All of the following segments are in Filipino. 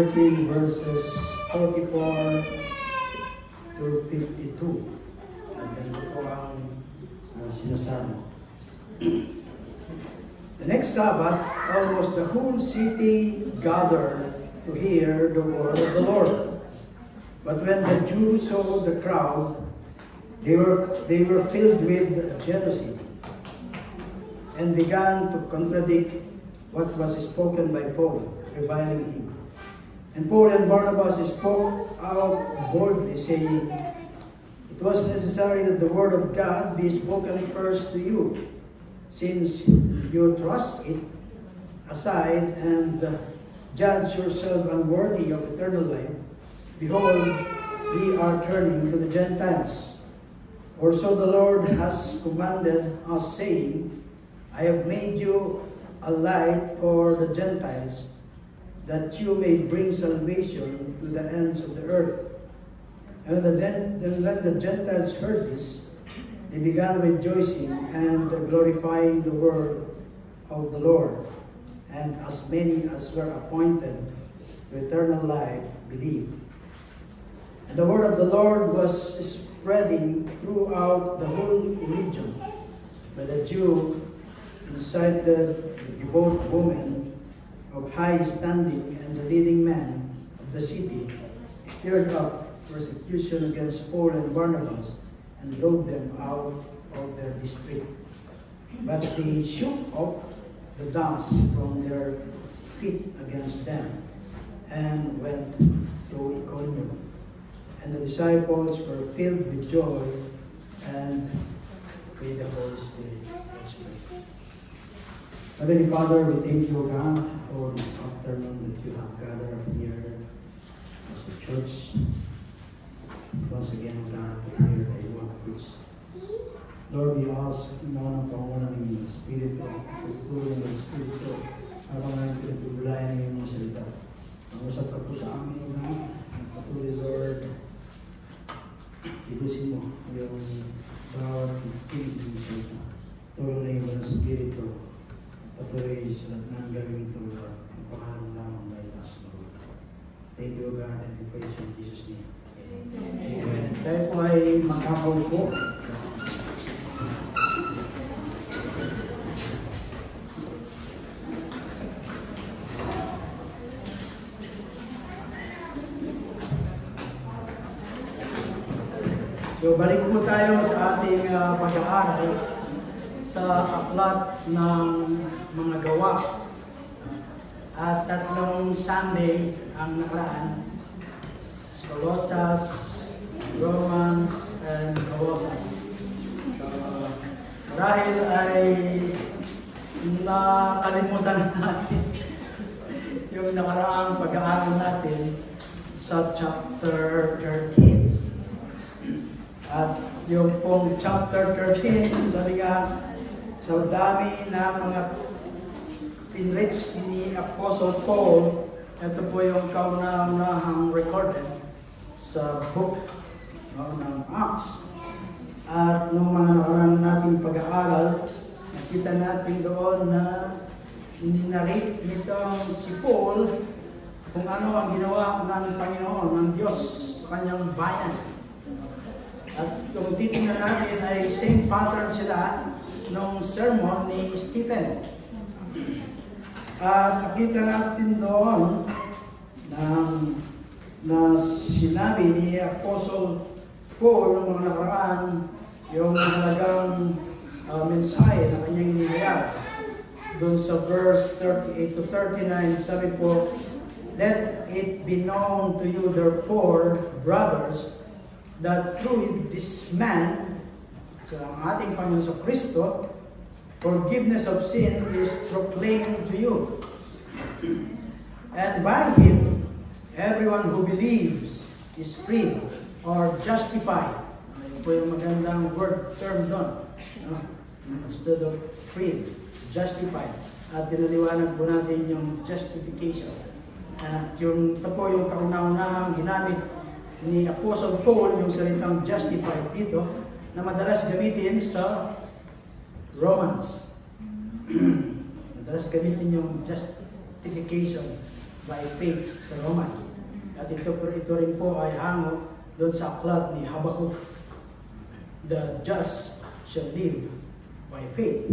13 verses 44 to 52. At ganito po ang sinasabi. The next Sabbath, almost the whole city gathered to hear the word of the Lord. But when the Jews saw the crowd, they were filled with jealousy and began to contradict what was spoken by Paul, reviling him. And Paul and Barnabas spoke out boldly, saying, "It was necessary that the word of God be spoken first to you, since you thrust it aside and judge yourself unworthy of eternal life. Behold, we are turning to the Gentiles. For so the Lord has commanded us, saying, I have made you a light for the Gentiles, that you may bring salvation to the ends of the earth." And when the Gentiles heard this, they began rejoicing and glorifying the word of the Lord. And as many as were appointed to eternal life believed. And the word of the Lord was spreading throughout the whole region. But the Jew incited the devout women of high standing and the leading men of the city, stirred up persecution against Paul and Barnabas, and drove them out of their district. But they shook off the dust from their feet against them, and went to Iconium. And the disciples were filled with joy and with the Holy Spirit. Let's pray. Heavenly Father, we thank you, God, for this afternoon that you have gathered here as a church. Once again, God, to hear thy word preach. Lord, we ask na ng pangunan ng Espiritu, tutulong ng Espiritu, habang ngayon pinagtugulayan ng iyong mga salita. Pangusap ka po sa amin, O God, patuloy, Lord, ilusin mo yung bawat pinig ng salita. Tulong na iyong ng Espiritu, patuloy sa lahat ng gawin ito, Lord, ang pangalan lamang by us, Lord. Thank you, God, and we praise you in Jesus' name. Amen. Tayo po ay makapaw po. So balik po tayo sa ating pag-aaral sa aklat ng mga gawa. At tatlong Sunday ang nakaraan. Colossus, Romans, and Colossus. Dahil ay nakalimutan natin yung nakaraang pag-aaral natin sa chapter 13. At yung pong chapter 13, sabi nga, sa dami na mga pinrich ni Apostle Paul, ito po yung kauna-unahang recorded sa book ng Acts. At nung mga nakarang nating pag-aaral, nakita natin doon na ninarate nitong si Paul kung ano ang ginawa ng Panginoon, ng Diyos, sa kanyang bayan. At kung titingnan natin ay same pattern sila nung sermon ni Stephen. At nakita natin doon na sinabi ni Apostle Paul ng mga nakaraan yung halagang mensahe na kanyang inihayag. Doon sa verse 38 to 39, sabi po, "Let it be known to you therefore, brothers, that through this man," sa ating Panginoon sa Kristo, "forgiveness of sin is proclaimed to you. And by him, everyone who believes is freed or justified." Ito po yung magandang word term doon. Instead of freed, justified. At pinaliwanag po natin yung justification. At yung, ito po yung kauna-unahang ginamit ni Apostle Paul, yung salitang justified dito, na madalas gamitin sa Romans. Madalas gamitin yung justification by faith sa Roman. At ito rin po ay hango doon sa aklat ni Habakkuk. The just shall live by faith.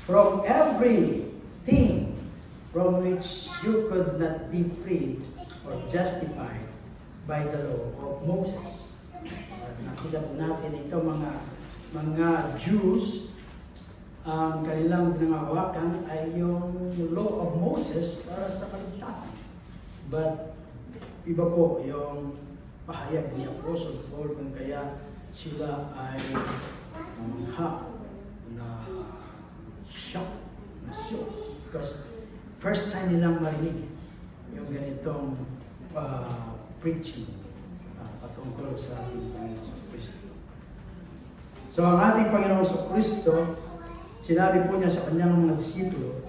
From everything from which you could not be freed or justified by the law of Moses. Nakita po natin ito mga Jews, ang kanilang pinangahawakan ay yung law of Moses para sa kaligtasan. But iba po yung pahayag ni Apostle Paul kung kaya sila ay na shock. Because first time nilang marinig yung ganitong preaching patungkol sa ating Panginoon Kristo. So ang ating Panginoon Kristo, sinabi po niya sa kanyang mga disipulo,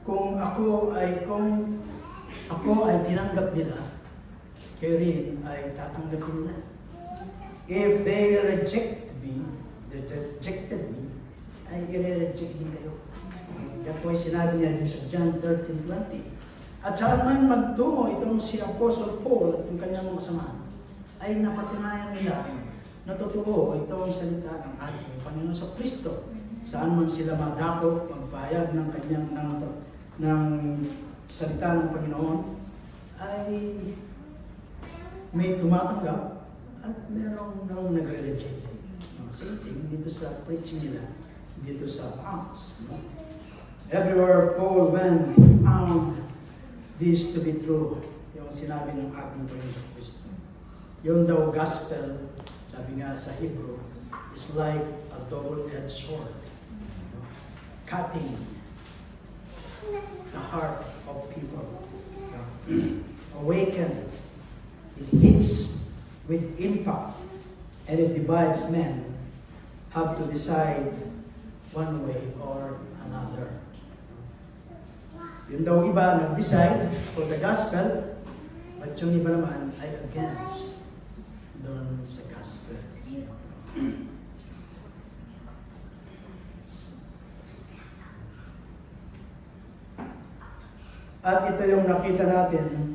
kung ako ay tinanggap nila, kayo rin ay tatanggapin nila. If they rejected me, ay i-reject din kayo. Yan po ay sinabi niya sa John 13:20. At saan man magtungo itong si Apostle Paul at yung kanyang mga kasamahan, ay napatunayan nila na totoo itong salita ng ating Panginoon sa Kristo. Saan man sila madako, magpahayag ng kanyang ng salita ng Panginoon, ay may tumatanggap at merong nagre-reject. Same thing dito sa preaching nila, dito sa Acts. Everywhere Paul went, he found this to be true. Yung sinabi ng ating Panginoon Kristo. Yung daw gospel, sabi nga sa Hebrew, is like a double-edged sword. Cutting the heart of people. Awakens. It hits with impact. And it divides men. Have to decide one way or another. Yung daw iba nag-decide for the gospel, but yung iba naman ay against doon sa gospel. At ito yung nakita natin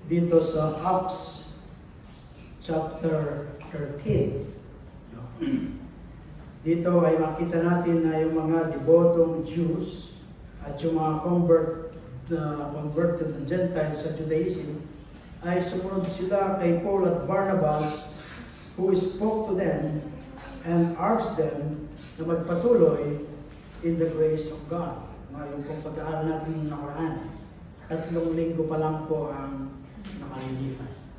dito sa Acts chapter 13. Dito ay makita natin na yung mga debotong Jews at yung mga converted ng Gentiles sa Judaism ay sumunod sila kay Paul at Barnabas, who spoke to them and asked them na magpatuloy in the grace of God. Ngayon kung pag-aaral natin ng nakaraan, 3 linggo pa lang po ang nakalilipas.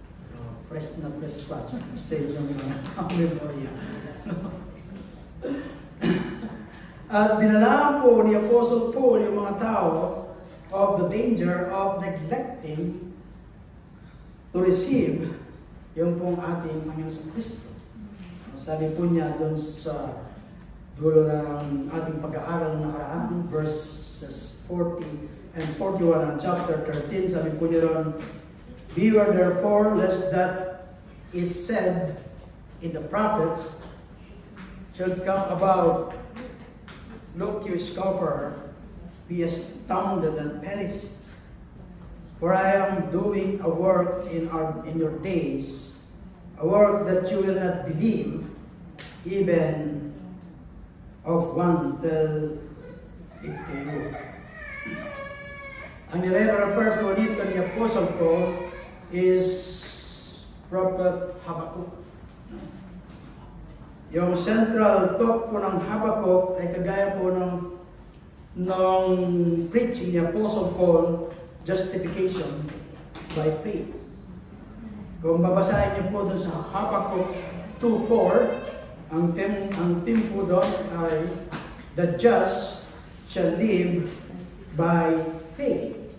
Fresh na fresh pa sa inyong memorya. At binalaan po ni Apostle Paul yung mga tao of the danger of neglecting to receive yung pong ating Panginoon Kristo. Sabi po niya doon sa dulo ng ating pag-aaral ng nakaraan, verses 40 and 41 ng chapter 13, sabi po niya ron, beware therefore lest that is said in the prophets should come about. Look, you scoffer, be astounded and perish. For I am doing a work in your days, a work that you will not believe, even of one tell it to you. Ang nire-refer po dito ni Apostle Paul is Prophet Habakkuk. Yung central talk po ng Habakkuk ay kagaya po ng preaching ni Apostle Paul, justification by faith. Kung babasahin niyo po doon sa Habakkuk 2:4, ang theme po doon ay the just shall live by faith.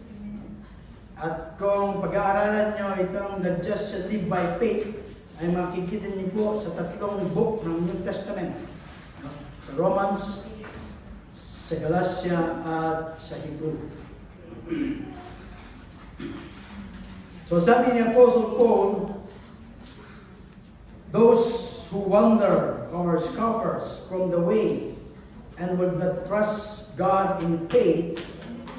At kung pag-aaralan niyo itong the just shall live by faith, ay makikita niyo po sa 3 book ng New Testament. Sa Romans, sa Galatia, at sa Hebrew. So sabi ni Apostle Paul, those who wander or scoffers from the way and will not trust God in faith,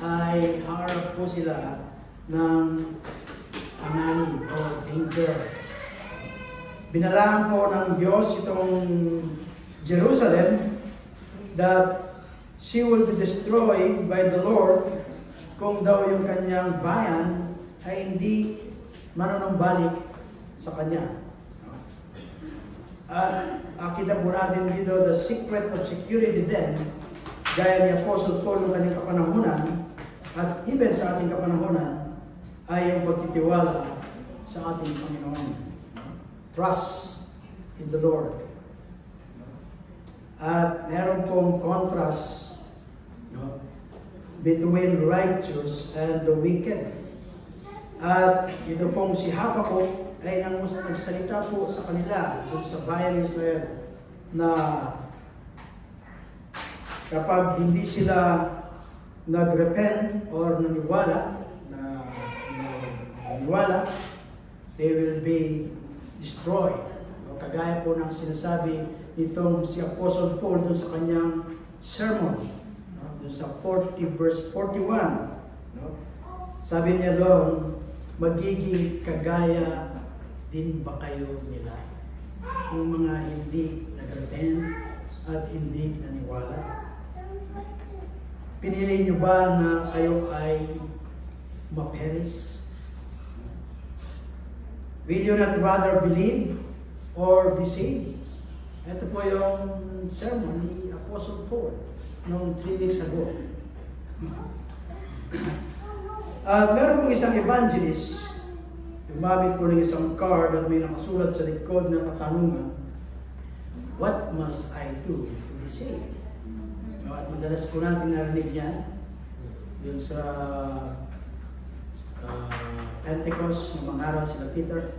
ay harap po sila ng anani o danger. Binalaan po ng Diyos itong Jerusalem that she will be destroyed by the Lord kung daw yung kanyang bayan ay hindi manunumbalik sa kanya. At kita po natin dito the secret of security then, gaya ni Apostle Paul ng kanyang kapanahunan, at even sa ating kapanahunan, ay yung pagtitiwala sa ating Panginoon. Trust in the Lord. At meron pong contrast, no, between righteous and the wicked. At ito pong si Habakkuk ay nagsalita po sa kanila dun sa bayan ng Israel na kapag hindi sila nag-repent or naniwala, they will be destroyed. O kagaya po ng sinasabi nitong si Apostle Paul dun sa kanyang sermon, no? Dun sa 40 verse 41. No? Sabi niya doon, magiging kagaya din ba kayo nila? Yung mga hindi nag-repent at hindi naniwala. Pinili niyo ba na kayo ay ma-perish? Will you not rather believe or be saved? Ito po yung sermon ni Apostle Paul noong 3 weeks ago. Meron pong isang evangelist, gumamit po ng isang card at may nakasulat sa likod na katanungan, what must I do to be saved? At madalas po natin narinig yan yun sa Pentecost, nung mangaral sila Peter,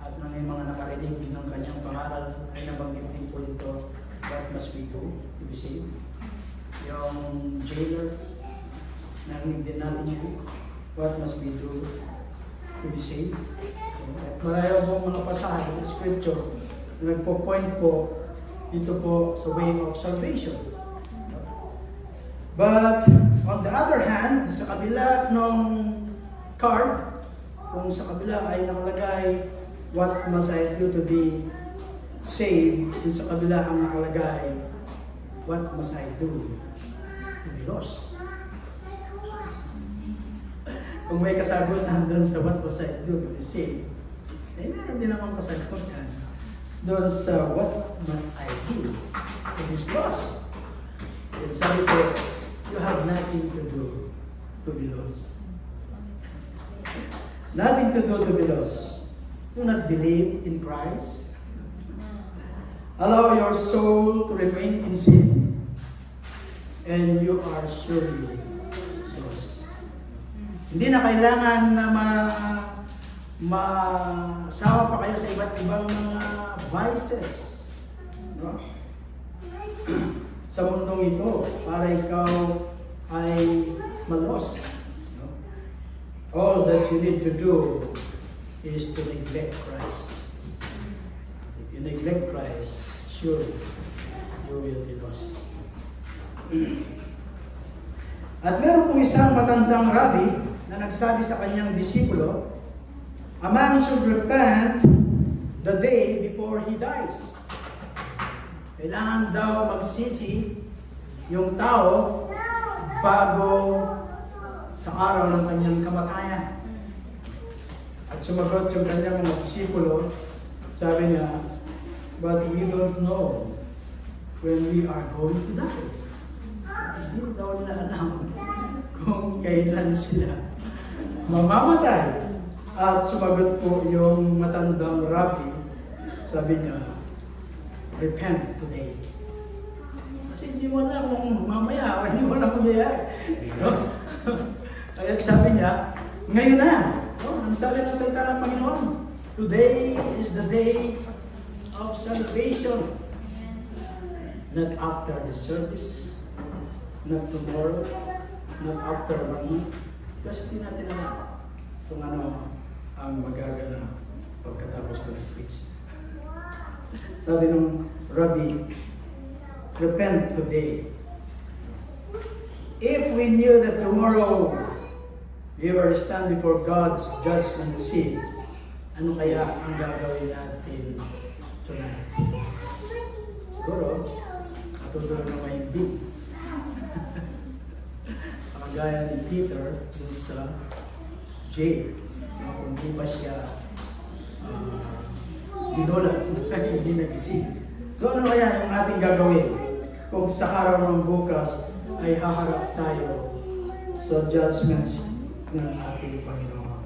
at nang may mga nakarinig din ng kanyang pangaral ay nabanggit din po dito, what must we do to be saved? Yung jailer, narinig din natin yan, what must we do to be saved? At malayo po mga pasahe sa scripture na nagpo-point po dito po sa way of salvation. But on the other hand, sa kabila ng card, kung sa kabila ay nakalagay, what must I do to be saved? Kung sa kabila ang nakalagay, what must I do to be lost? Kung may kasagutan doon sa what must I do to be saved, eh meron din naman kasagutan doon sa what must I do to be lost. Yung sabi ko, you have nothing to do to be lost. Nothing to do to be lost. Do not believe in Christ. Allow your soul to remain in sin, and you are surely lost. Hindi na kailangan na masawa pa kayo sa iba't ibang mga vices, no? Sa mundong ito, para ikaw ay malos. No? All that you need to do is to neglect Christ. If you neglect Christ, surely you will be lost. At meron pong isang matandang rabbi na nagsabi sa kanyang disipulo, a man should repent the day before he dies. Kailangan daw magsisi yung tao bago sa araw ng kanyang kamatayan. At sumagot yung kanyang mga disipulo, sabi niya, but we don't know when we are going to die. Hindi daw nila alam kung kailan sila mamamatay. At sumagot po yung matandang rabbi, sabi niya, repent today. Kasi hindi mo alam kung mamaya, hindi mo alam kung mangyayari. No? Kaya sabi niya, ngayon na. No? Ang sabi ng salita ng Panginoon, today is the day of salvation. Not after the service, not tomorrow, not after 1 month. Kasi di natin alam kung ano ang magaganap pagkatapos ko ng preach. Sabi ng Rabbi, repent today. if we knew that tomorrow we were to stand before God's judgment seat, ano kaya ang gagawin natin tonight? Siguro, katulad ng mahimbing. Ang gaya ni Peter dun sa jail. Kung di ba siya ginulat, hindi nagising. So ano kaya yung ating gagawin kung sa araw ng bukas ay haharap tayo sa judgments ng ating Panginoon?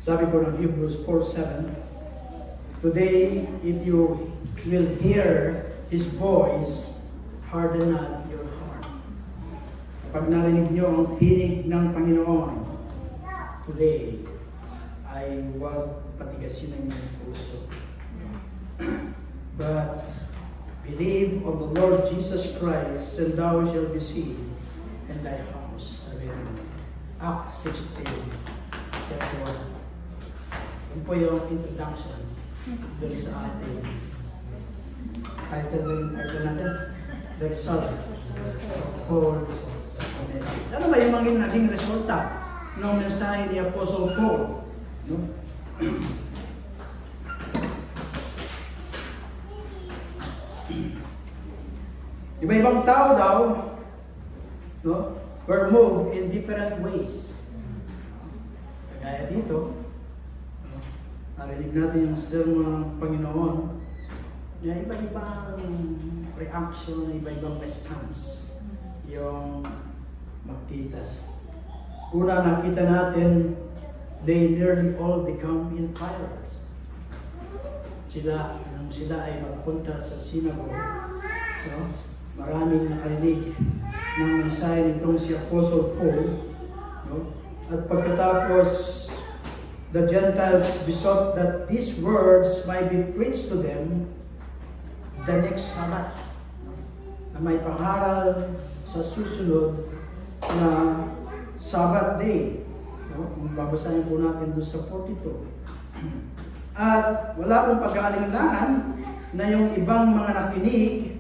Sabi ko ng Hebrews 4:7, today, if you will hear His voice, harden not your heart. Kapag narinig niyo ang tinig ng Panginoon, today, ay huwag patigasin ang iyong puso. But believe on the Lord Jesus Christ, and thou shalt be saved in thy house. Sabi naman, Acts 16:31. Yun po yung introduction doon sa ating title natin, The Result of Paul's Message. Ano ba yung naging resulta ng mensahe ni Apostle Paul? No? Iba-ibang tao daw, no, were moved in different ways. Kagaya dito, narinig natin yung sermon ng Panginoon, na iba-ibang reaction, iba-ibang response yung makita. Una, nakita natin, they nearly all become in fires. Nung sila ay magpunta sa synagogue, no, maraming nakarinig ng mensahe nitong si Apostle Paul, no? At pagkatapos, the Gentiles besought that these words might be preached to them the next Sabbath, na may pangaral sa susunod na Sabbath day. No? Babasahin po natin doon sa 42. At wala pong pag-aalinlangan na yung ibang mga nakinig,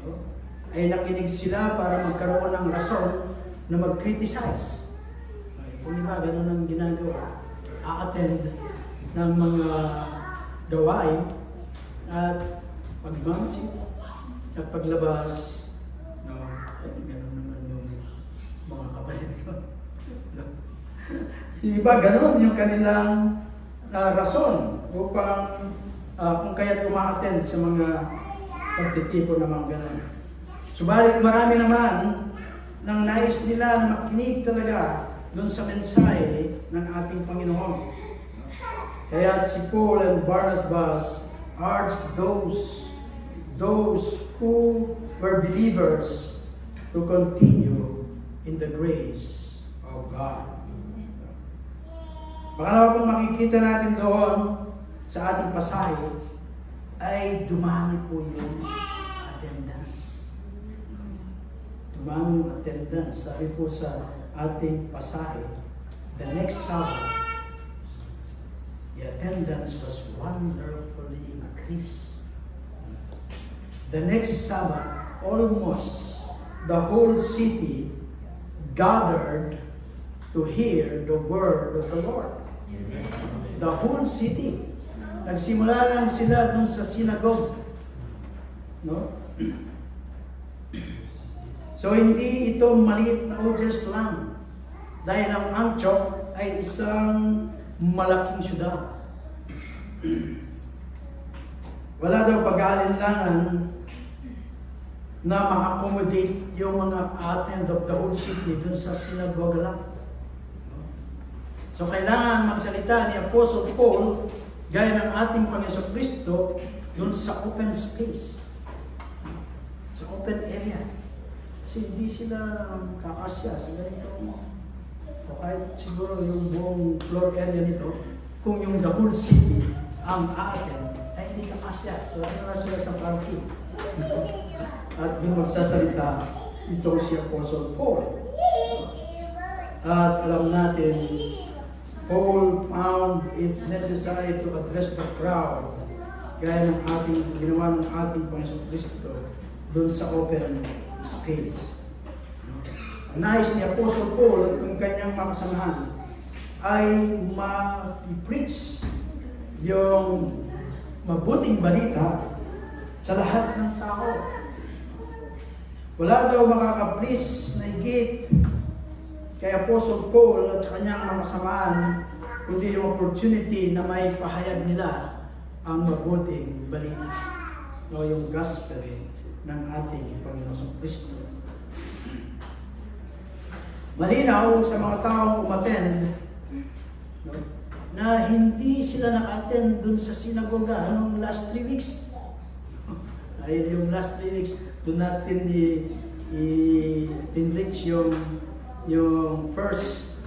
no, ay nakinig sila para magkaroon ng rason na mag-criticize. Kung iba, ganun ang ginagawa. A-attend ng mga gawain at pagmamasi at paglabas, no, ay ganun naman yung mga kapatid ko. No? Iba, ganun yung kanilang rason upang kung kaya uma-attend sa mga pagtitipon ng mga ganun. Subalit marami naman nang nais nila na makinig talaga doon sa mensahe ng ating Panginoon. Kaya si Paul and Barnabas urged those who were believers to continue in the grace of God. Pangalawa pong makikita natin doon sa ating pasahe ay dumami po yung attendance. Dumami yung attendance. Sabi po sa ating pasahe, the next Sabbath, the attendance was wonderfully increased. The next Sabbath, almost the whole city gathered to hear the word of the Lord. The whole city. Nagsimula lang sila dun sa synagogue. No? So hindi ito maliit na audience lang. Dahil ang Antioch ay isang malaking syudad. Wala daw pag-aalinlangan na ma-accommodate yung mga attend of the whole city dun sa synagogue lang. So kailangan magsalita ni Apostle Paul gaya ng ating Panginoon Kristo dun sa open space. Sa open area. Kasi hindi sila kakasya sa ganito. O kahit siguro yung buong floor area nito, kung yung the whole city ang attend, ay hindi kakasya. So ano na sila sa parking. At yung magsasalita, itong si Apostle Paul. At alam natin, Paul found it necessary to address the crowd gaya ng ginawa ng ating Panginoon Kristo doon sa open space. nais ni Apostle Paul at yung kanyang mga kasamahan ay ma-preach yung mabuting balita sa lahat ng tao. Wala daw makaka-please na higit kay Apostle Paul at sa kanyang mga kasamahan kundi yung opportunity na may pahayag nila ang mabuting balita o yung gospel ng ating Panginoong Kristo. Malinaw sa mga taong umattend na hindi sila naka-attend dun sa sinagoga noong last 3 weeks. Dahil yung last 3 weeks, doon natin i-enrich yung first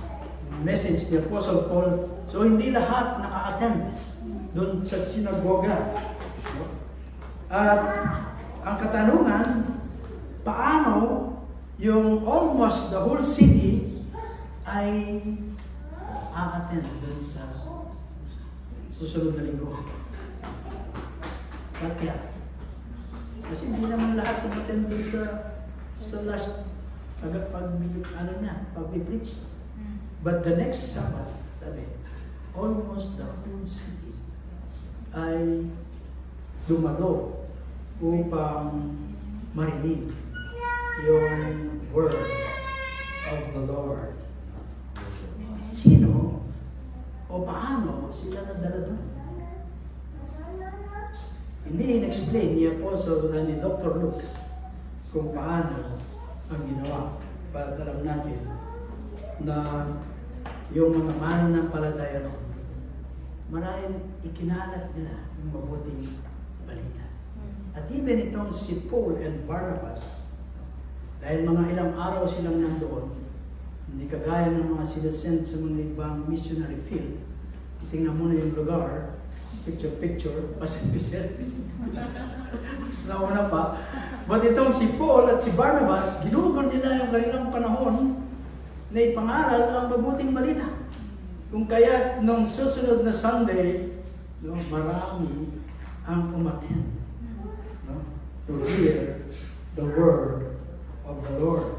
message ni Apostle Paul. So hindi lahat naka-attend doon sa sinagoga. At ang katanungan, paano yung almost the whole city ay a-attend doon sa susunod na linggo? Bakit kaya? Kasi hindi naman lahat umattend doon sa last pag-preach. But the next Sabbath, sabi, almost the whole city ay dumalo upang marinig yung word of the Lord. Sino o paano sila nadala doon? Hindi in-explain ni Apostle na ni Dr. Luke kung paano ang ginawa. Para alam natin na yung mga mananampalataya noon, maraming ikinalat nila yung mabuting balita. At even itong si Paul and Barnabas, dahil mga ilang araw silang nandoon, hindi kagaya ng mga sinasend sa mga ibang missionary field. Tingnan mo na yung lugar, picture, selfie. Mas nauna pa. But itong si Paul at si Barnabas, ginugol nila yung kanilang panahon na ipangaral ang mabuting balita. Kung kaya nung susunod na Sunday, marami ang umattend to hear the word of the Lord.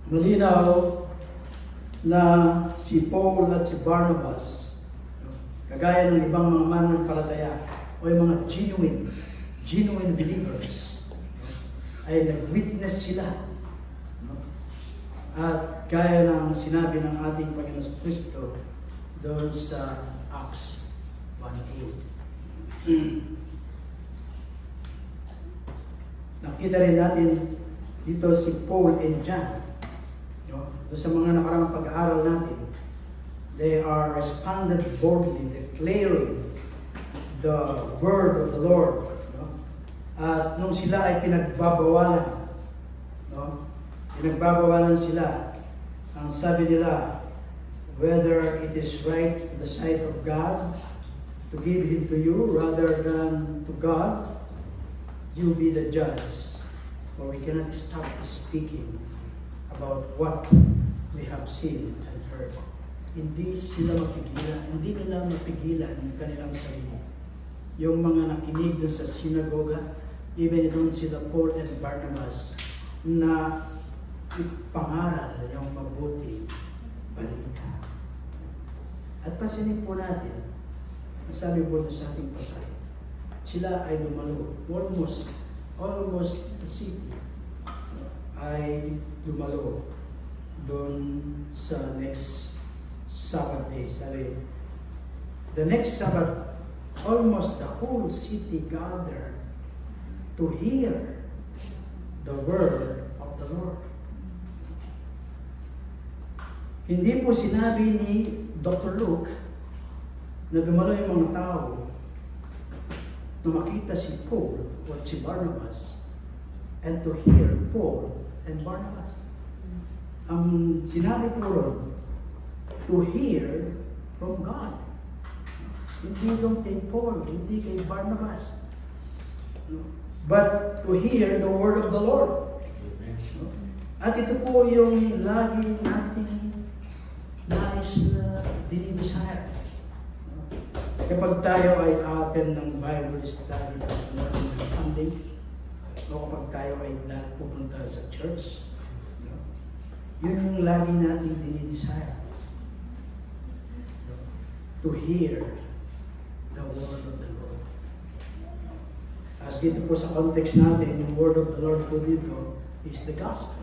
Malinaw na si Paul at si Barnabas, kagaya ng ibang mga mananampalataya o yung mga genuine believers, ay nag-witness sila. At gaya ng sinabi ng ating Panginoon Kristo doon sa Acts 1:8. Nakita rin natin dito si Paul and John. Doon sa mga nakarang pag-aaral natin, they are responded boldly, declaring the word of the Lord. At nung sila ay pinagbabawalan, pinagbabawalan sila, ang sabi nila, whether it is right to the sight of God to give Him to you rather than to God, you be the judge. For we cannot stop speaking about what we have seen and heard. Hindi nila mapigilan yung kanilang sarili. Yung mga nakinig doon sa sinagoga, even doon sila Paul and Barnabas, na ipangaral yung mabuti balita. At pasinin po natin, sabi po sa ating pasay, sila ay dumalo, almost the city ay dumalo doon sa next Sabbath day. Sabi, the next Sabbath, almost the whole city gathered to hear the word of the Lord. Hindi po sinabi ni Dr. Luke na dumalo yung mga tao na makita si Paul o si Barnabas and to hear Paul and Barnabas. Ang sinabi po ron, to hear from God. Hindi doon kay Paul, hindi kay Barnabas. But to hear the word of the Lord. At ito po yung lagi nating nais na dinidesire. Kapag tayo ay attend ng Bible study on Sunday, o kapag tayo ay pupunta sa church, Yun yung lagi natin dinidesire. To hear the word of the Lord. At dito po sa context natin, yung word of the Lord po dito is the gospel.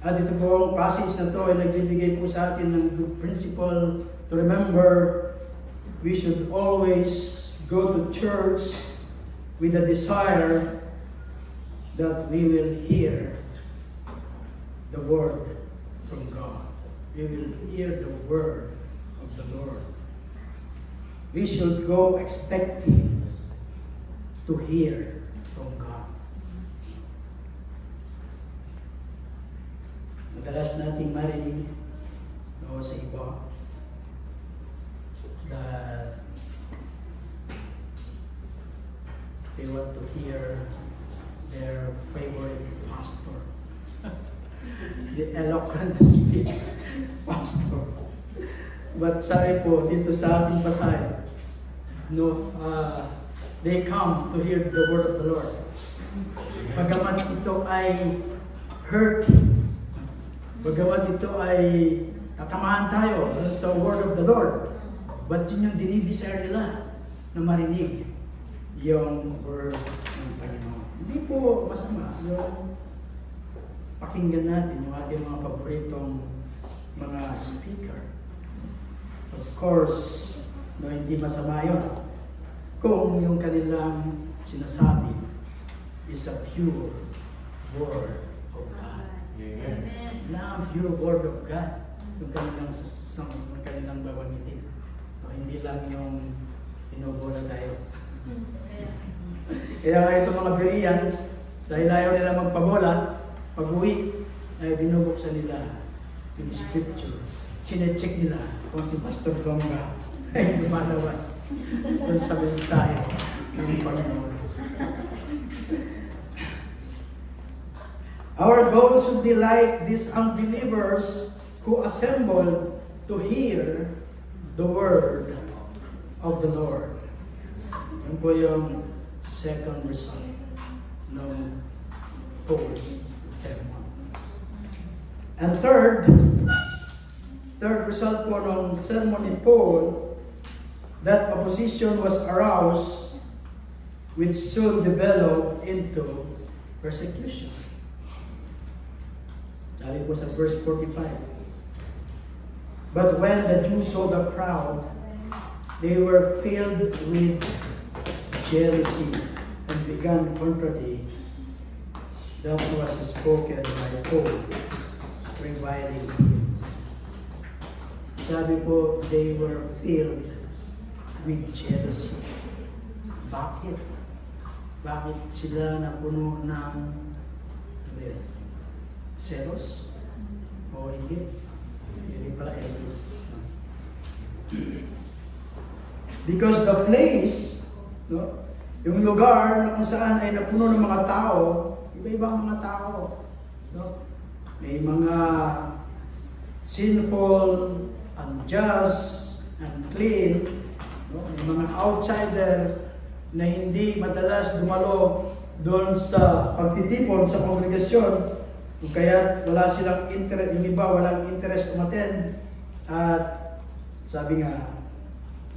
At ito po ang passage na to ay nagbibigay po sa atin ng good principle to remember we should always go to church with a desire that we will hear the word from God. We will hear the word of the Lord. We should go expecting to hear from God. Madalas nating marinig sa iba that they want to hear their favorite pastor. The eloquent speech pastor. But sabi po dito sa ating pasahe, they come to hear the word of the Lord. Bagamat ito ay hurting, bagamat ito ay tatamaan tayo sa word of the Lord, but yun yung dinidesire nila na marinig yung word ng Panginoon. Hindi po masama yung pakinggan natin yung ating mga paboritong mga speaker. Of course, hindi masama yun kung yung kanilang sinasabi is a pure word of God. Amen. Na pure word of God yung kanilang babangitin. So, hindi lang yung pinubola tayo. Kaya nga itong mga Bereans, dahil ayaw nila magpabola, pag-uwi, ay binubuksan nila yung scripture. Sinecheck nila kung si Pastor Gongga ay lumalabas kung sa mensahe ng Panginoon. Our goal should be like these unbelievers who assembled to hear the word of the Lord. Yan po yung second result ng Paul's sermon. And third result po ng sermon ni Paul, that opposition was aroused which soon developed into persecution. Sabi po sa verse 45. But when the Jews saw the crowd, they were filled with jealousy and began contradicting that was spoken by Paul, reviling him. Sabi po, they were filled with jealousy. Bakit? Bakit sila napuno ng selos? O hindi? Hindi pala envy. Because the place, yung lugar na kung saan ay napuno ng mga tao, iba-ibang mga tao. May mga sinful, unjust, unclean, may mga outsider na hindi madalas dumalo doon sa pagtitipon sa kongregasyon, kaya wala silang interest, yung iba walang interest umattend, at sabi nga,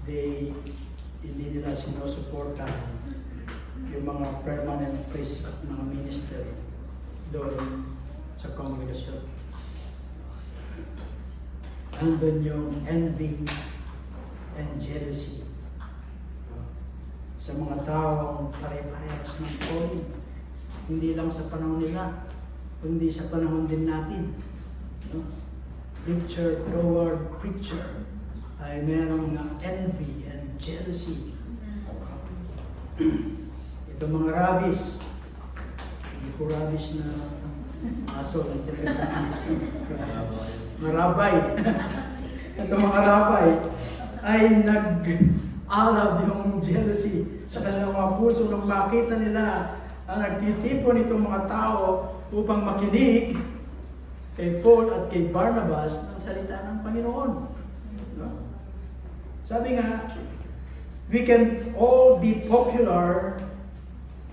hindi nila sinusuportahan yung mga permanent priest at mga minister doon sa kongregasyon. Andun yung envy and jealousy sa mga taong pare-parehas ng calling. Hindi lang sa panahon nila, kundi sa panahon din natin. Preacher toward preacher ay merong ng envy and jealousy. Ito mga rabbis, hindi ko rabbis na aso, mga rabay. Ito mga rabay ay nag-alab yung jealousy sa kanilang mga puso nung makita nila ang nagtitipon itong mga tao upang makinig kay Paul at kay Barnabas ng salita ng Panginoon. Sabi nga, we can all be popular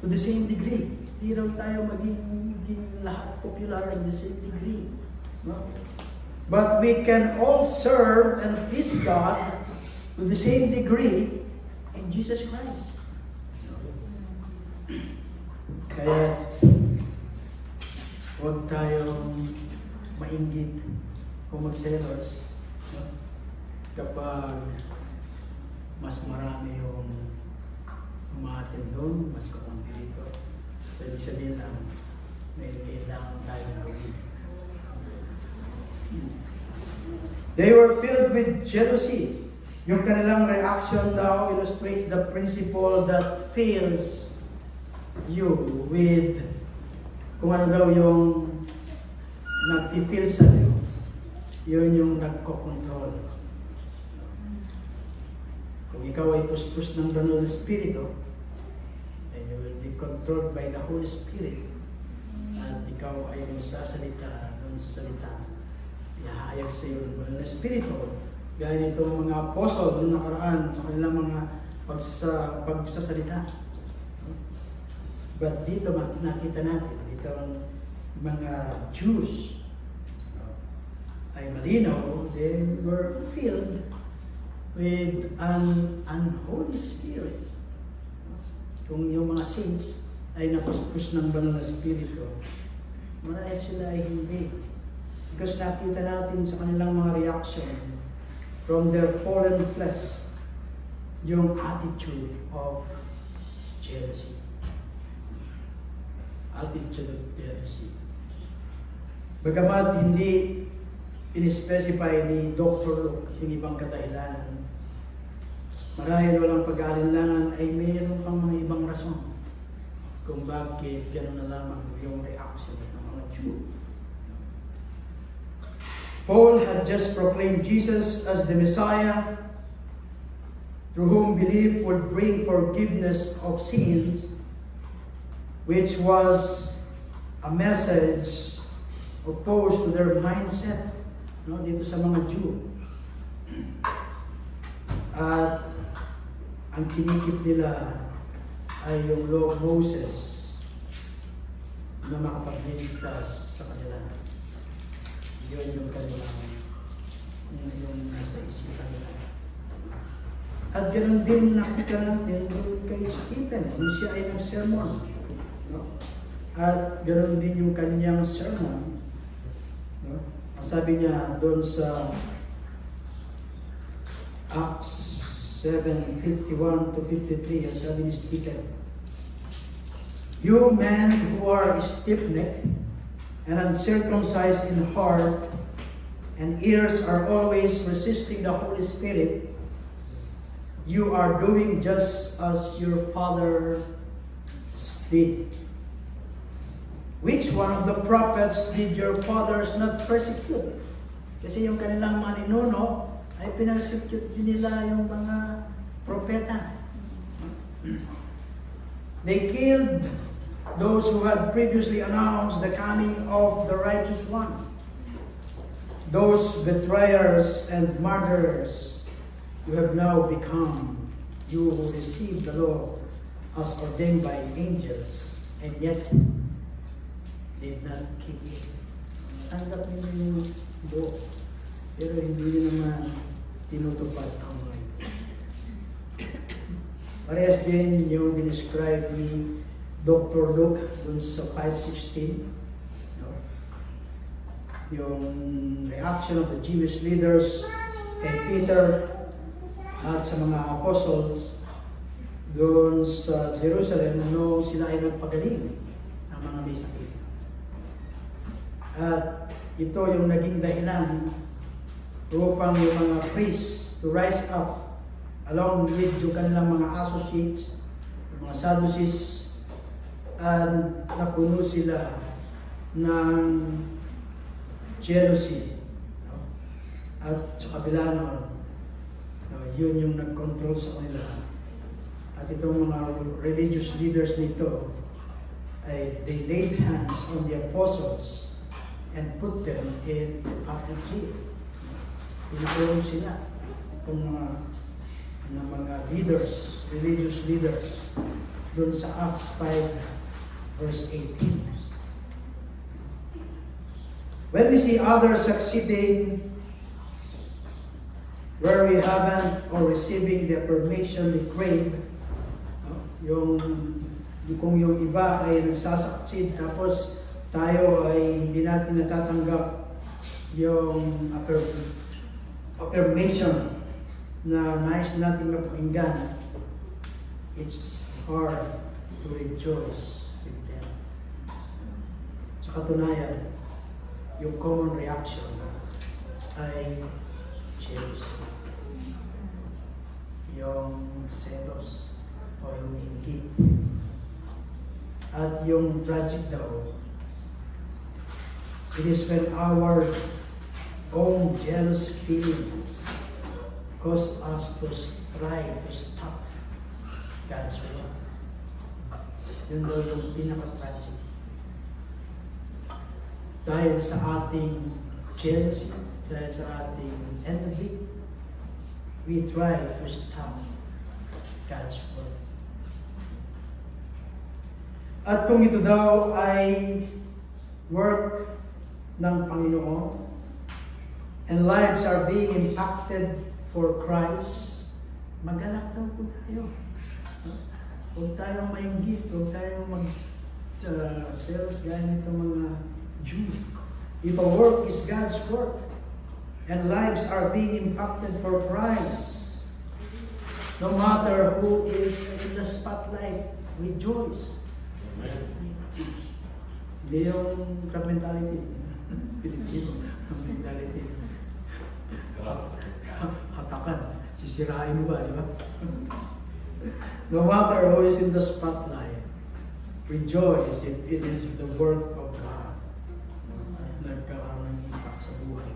to the same degree. Hindi raw tayo maging magiging lahat popular in the same degree. No? But we can all serve and please God to the same degree in Jesus Christ. Kaya, huwag tayong mainggit o magselos, no? Kapag mas marami yung umaatin doon, mas kakunti dito. So, ibig sabihin lang, may kailangan tayong gawin. They were filled with jealousy. Yung kanilang reaction daw illustrates the principle that fills you with kung ano daw yung nag-feel sa iyo. Yun yung nagko-control. Kung ikaw ay puspos ng banal na Espiritu, then you will be controlled by the Holy Spirit. At ikaw ay magsasalita doon sa salita. Ihahayag sa iyo ng banal na Espiritu. Gaya nitong mga apostol noong nakaraan sa kanilang mga pagsasalita. But dito nakita natin, dito ang mga Jews ay malinaw, they were filled with an unholy spirit. Kung yung mga saints ay napuspos ng banal na Espiritu, marahil sila ay hindi. Because nakita natin sa kanilang mga reaction from their fallen flesh, yung attitude of jealousy. Attitude of jealousy. Bagamat hindi in-specify ni Dr. Luke yung ibang kadahilanan, marahil walang pag-aalinlangan ay mayroon pang mga ibang rason kung bakit gano'n na lamang yung reaction ng mga Jew. Paul had just proclaimed Jesus as the Messiah, through whom belief would bring forgiveness of sins, which was a message opposed to their mindset, no, dito sa mga Jew. At ang kinikip nila ay yung law of Moses na makapagligtas sa kanila. Yun yung kanilang yung nasa isipan nila. At ganoon din nakita natin kay Stephen nung siya ay nag-sermon. No? At ganoon din yung kanyang sermon. No? Sabi niya doon sa Acts 7:51 to 53, ang sabi ni Stephen, "You men who are stiff-necked and uncircumcised in heart and ears are always resisting the Holy Spirit, you are doing just as your fathers did. Which one of the prophets did your fathers not persecute?" Kasi yung kanilang mga ninuno ay pinarsecute din nila yung mga propeta. They killed those who had previously announced the coming of the righteous one. Those betrayers and murderers you have now become, you who received the law as ordained by angels, and yet did not keep it. Tanggap niyo yung law, pero hindi niyo naman tinutupad ang mga ito. Parehas din yung dinescribe ni Dr. Luke dun sa 5:16. No? Yung reaction of the Jewish leaders kay Peter at sa mga apostles doon sa Jerusalem nung sila ay nagpagaling ng mga may sakit. At ito yung naging dahilan upang yung mga priests to rise up along with yung kanilang mga associates, yung mga Sadducees, at napuno sila ng jealousy. At sa kabila nun, yun yung nag-control sa kanila. At itong mga religious leaders nito ay they laid hands on the apostles and put them in the public jail. Pinatulong sila itong mga leaders, religious leaders, doon sa Acts 5 verse 18. When we see others succeeding where we haven't or receiving the affirmation we crave, no? Kung yung iba ay nagsasucceed tapos tayo ay hindi natin natatanggap yung affirmation na nais natin mapakinggan, it's hard to rejoice with them. Sa katunayan, yung common reaction ay jealousy, yung selos o yung inggit. At yung tragic daw, it is when our own jealous feelings cause us to try to stop God's will. Yun daw yung pinaka-tragic. Dahil sa ating jealousy, dahil sa ating envy, we try to stop God's will. At kung ito daw ay work ng Panginoon, and lives are being impacted for Christ, magalak daw po tayo. Huwag tayong mainggit, huwag tayong mag-sales gaya nitong mga Jew. If a work is God's work, and lives are being impacted for Christ, no matter who is in the spotlight, rejoice. Hindi yung crab mentality. Pilipino, mentality. Hatakan. Sisirain mo ba, di ba? No matter who is in the spotlight, rejoice if it is the work of God. Nagkaroon ng impact sa buhay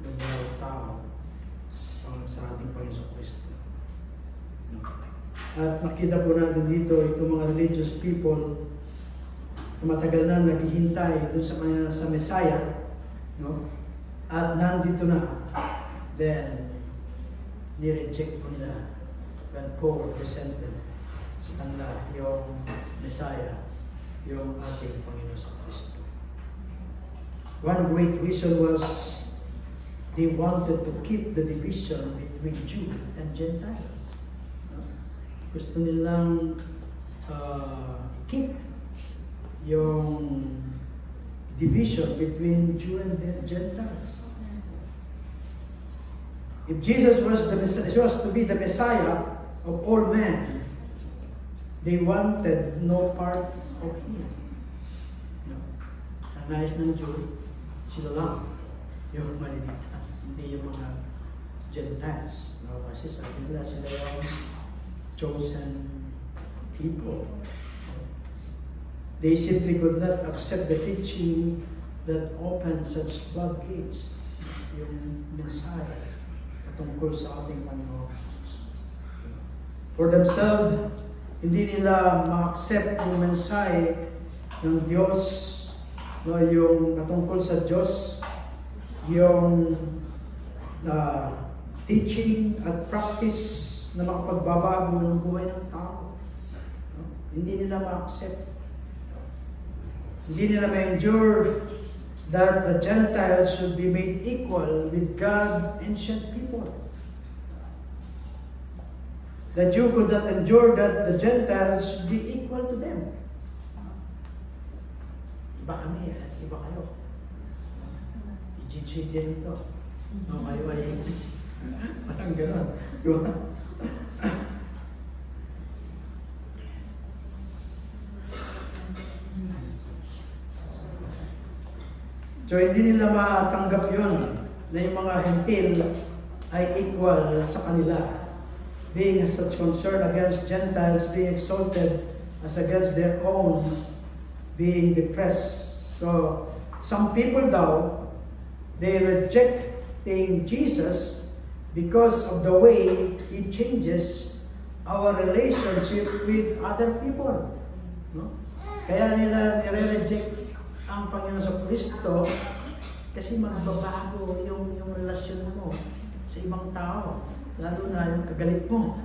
ng mga tao sa ating Panginoon Kristo. At makita po natin dito itong mga religious people na matagal na naghihintay doon sa Messiah, no? At nandito na, then ni-reject po nila when Paul presented sa kanila yung Messiah, yung ating Panginoon sa Kristo. One great reason was they wanted to keep the division between Jew and Gentiles. Gusto nilang keep yung division between Jew and Gentiles. If Jesus was to be the Messiah of all men, they wanted no part of Him. No. Ang nais ng Jew, sila lang yung maliligtas, hindi yung mga Gentiles. No? Kasi sabi nila sila yung chosen people. They simply could not accept the teaching that opened such floodgates, yung Messiah, tungkol sa ating Panginoon. For themselves, hindi nila ma-accept yung mensahe ng Diyos, no, yung natungkol sa Diyos, yung teaching at practice na makapagbabago ng buhay ng tao. No? Hindi nila ma-accept. Hindi nila ma-endure that the Gentiles should be made equal with God, ancient people. The Jew could not endure that the Gentiles should be equal to them. Iba kami at iba kayo. I-judge din ito. No, kayo ay parang gano'n. Diba? So hindi nila matanggap yun na yung mga hentil ay equal sa kanila. Being such concern against Gentiles being exalted as against their own being depressed. So some people daw, they rejecting Jesus because of the way He changes our relationship with other people. No? Kaya nila nire-reject ang Panginoon sa Kristo kasi magbabago yung relasyon mo sa ibang tao, lalo na yung kagalit mo.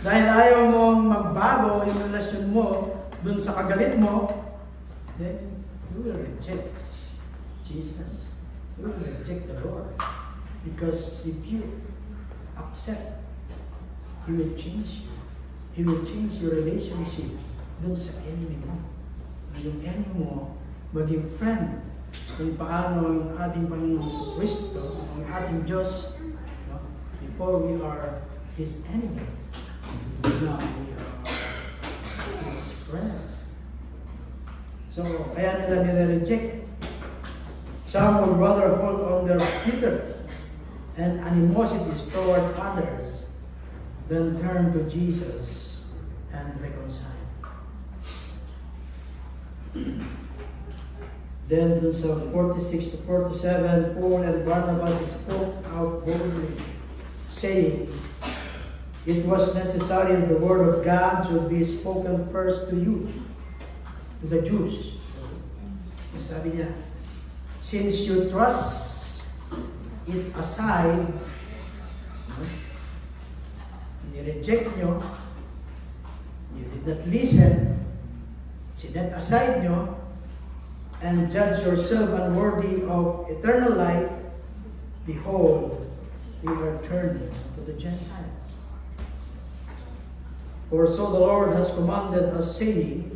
Dahil ayaw mong magbago yung relasyon mo dun sa kagalit mo, then we will reject Jesus. We will reject the Lord. Because if you accept, He will change you. He will change your relationship dun sa enemy mo. Yung enemy mo, maging friend. Kung paano yung ating Panginoong Kristo, ang ating Diyos, no? Before we are His enemy, now we are His friend. So, kaya nila nire-reject. Some would rather hold on their bitterness and animosities toward others than turn to Jesus and reconcile. Then dun sa 46 to 47, Paul and Barnabas spoke out boldly, saying, it was necessary that the word of God should be spoken first to you, to the Jews. Sabi niya, since you thrust it aside, ni-reject nyo, you did not listen, sinet aside nyo, and judge yourself unworthy of eternal life, behold, we are turning to the Gentiles. For so the Lord has commanded us, saying,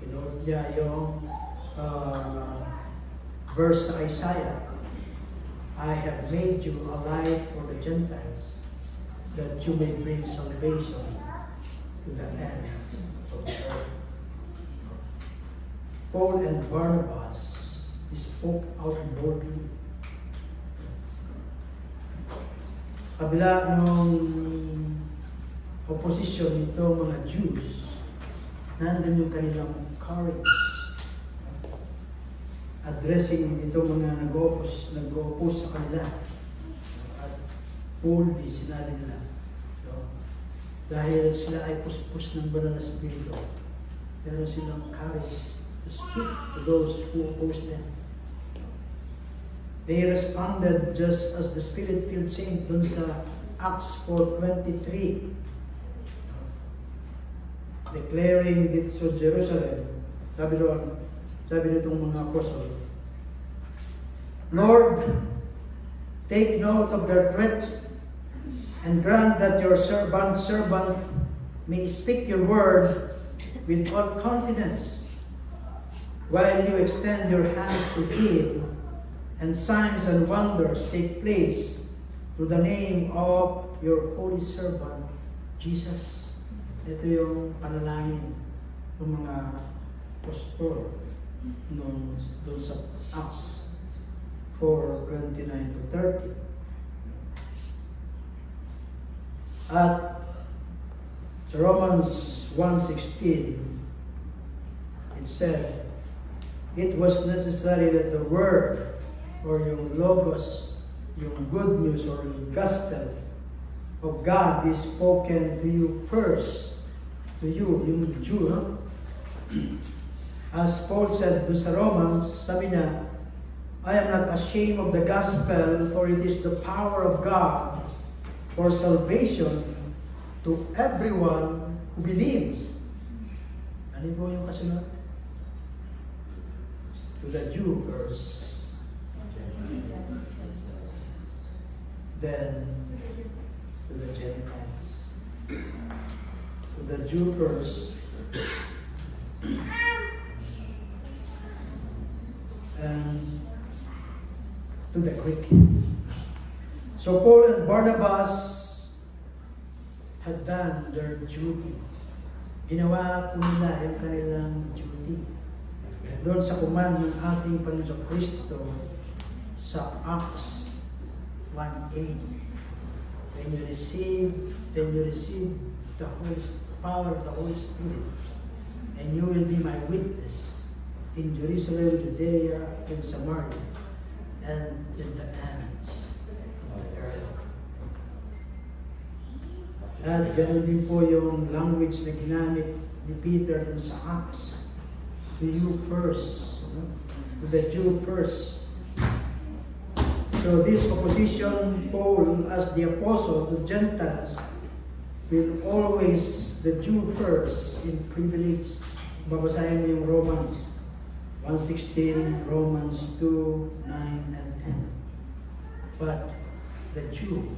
kinood niya yung verse sa Isaiah, I have made you a light for the Gentiles, that you may bring salvation to the ends of the earth. Paul and Barnabas spoke out boldly. Kabila ng opposition nito mga Jews, nandun yung kanilang courage. Addressing ito mga nag-oppose sa kanila. At boldly sinabi nila. So, dahil sila ay puspos ng banal na spirito, pero silang courage to speak to those who oppose them. They responded just as the Spirit-filled saint dun sa Acts 4:23, declaring it to Jerusalem. Sabi nitong mga apostol, Lord, take note of their threats and grant that your servant may speak your word with all confidence, while you extend your hands to heal, and signs and wonders take place through the name of your holy servant, Jesus. Ito yung panalangin ng mga apostol doon sa Acts 4:29 to 30. At Romans 1:16, it said, it was necessary that the word or yung logos, yung good news or yung gospel of God be spoken to you first. To you, yung Jew. No? As Paul said sa Romans, sabi niya, I am not ashamed of the gospel, for it is the power of God for salvation to everyone who believes. Ano po yung kasunod? To the Jew first, then to the Gentiles. To the Jew first, and to the Greek. So Paul and Barnabas had done their duty. Ginawa po nila yung kanilang duty. Doon sa command ng ating Panginoon Kristo sa Acts 1:8. When you receive the power of the Holy Spirit, and you will be my witness in Jerusalem, Judea, and Samaria, and in the ends of the earth. At ganoon din po yung language na ginamit ni Peter dun sa Acts. To you first, to the Jew first. So this opposition, Paul as the apostle to Gentiles, will always the Jew first in privilege. Babasahin mo yung Romans 1:16, Romans 2:9 and 10. But the Jew,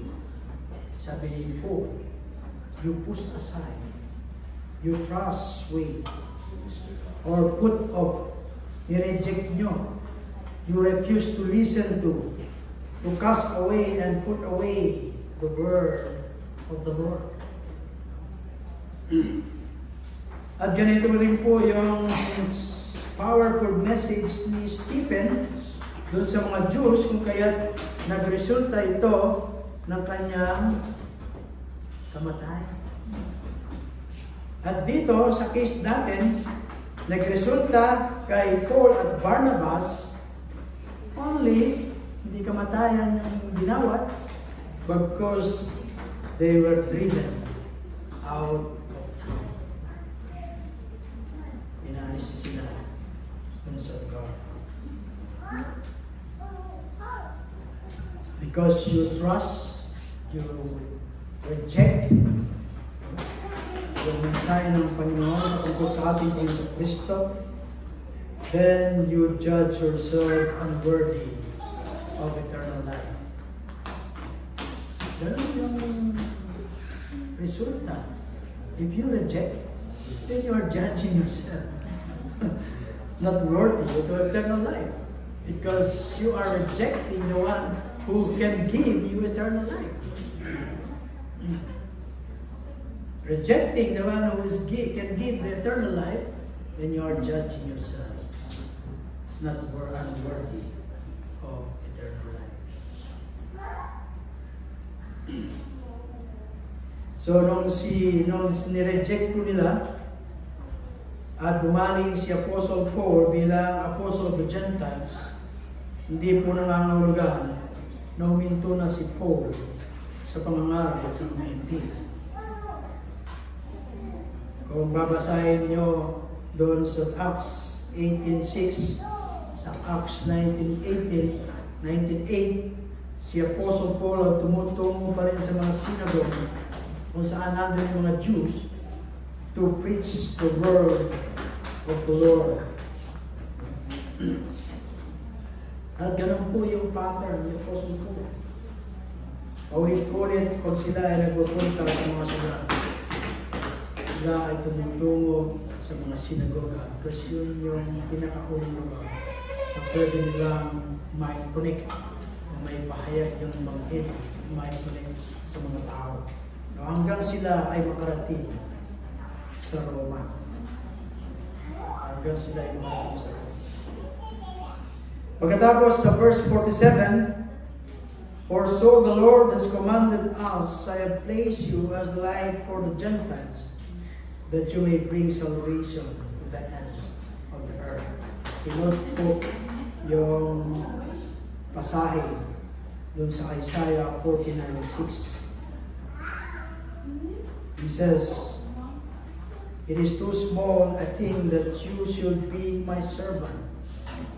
sabi ni Paul, you push aside, you thrust away, or put off, i-reject nyo, you refuse to listen to cast away and put away the word of the Lord. At ganito rin po yung powerful message ni Stephen doon sa mga Jews kung kaya't nagresulta ito ng kanyang kamatayan. At dito sa case natin, nagresulta kay Paul at Barnabas only hindi kamatayan yung ginawat because they were driven out of town. Inalis sila sa God. Because you trust, you reject yung mensahe ng Panginoon tungkol sa ating Panginoon Kristo, then you judge yourself unworthy of eternal life. Ganun yung resulta. If you reject, then you are judging yourself not worthy of eternal life, because you are rejecting the one who can give you eternal life. Rejecting the one who can give the eternal life, then you are judging yourself not unworthy of eternal life. So nung nireject ko nila at gumaling si Apostle Paul bilang Apostle of the Gentiles, hindi po nangangahulugan na huminto na si Paul sa pangangaral sa mga Hentil. Kung babasahin nyo doon sa Acts 18:6, sa Acts 19:8, si Apostle Paul ay tumutungo pa rin sa mga synagogue kung saan nandun yung mga Jews to preach the word of the Lord. At ganun po yung pattern ni Apostle Paul. Paulit-ulit pag sila ay nagpupunta sa mga synagogue, sila ay tumutungo sa mga sinagoga kasi yun yung pinakauling lugar na pwede nilang may connect, may pahayag yung banggit, may connect sa mga tao. Hanggang sila ay makarating sa Roma. Hanggang sila ay makarating sa Roma. Pagkatapos sa verse 47, for so the Lord has commanded us, I have placed you as light for the Gentiles, that you may bring salvation to the ends of the earth. Tinot po yung pasahe dun sa Isaiah 49:6. He says, it is too small a thing that you should be my servant,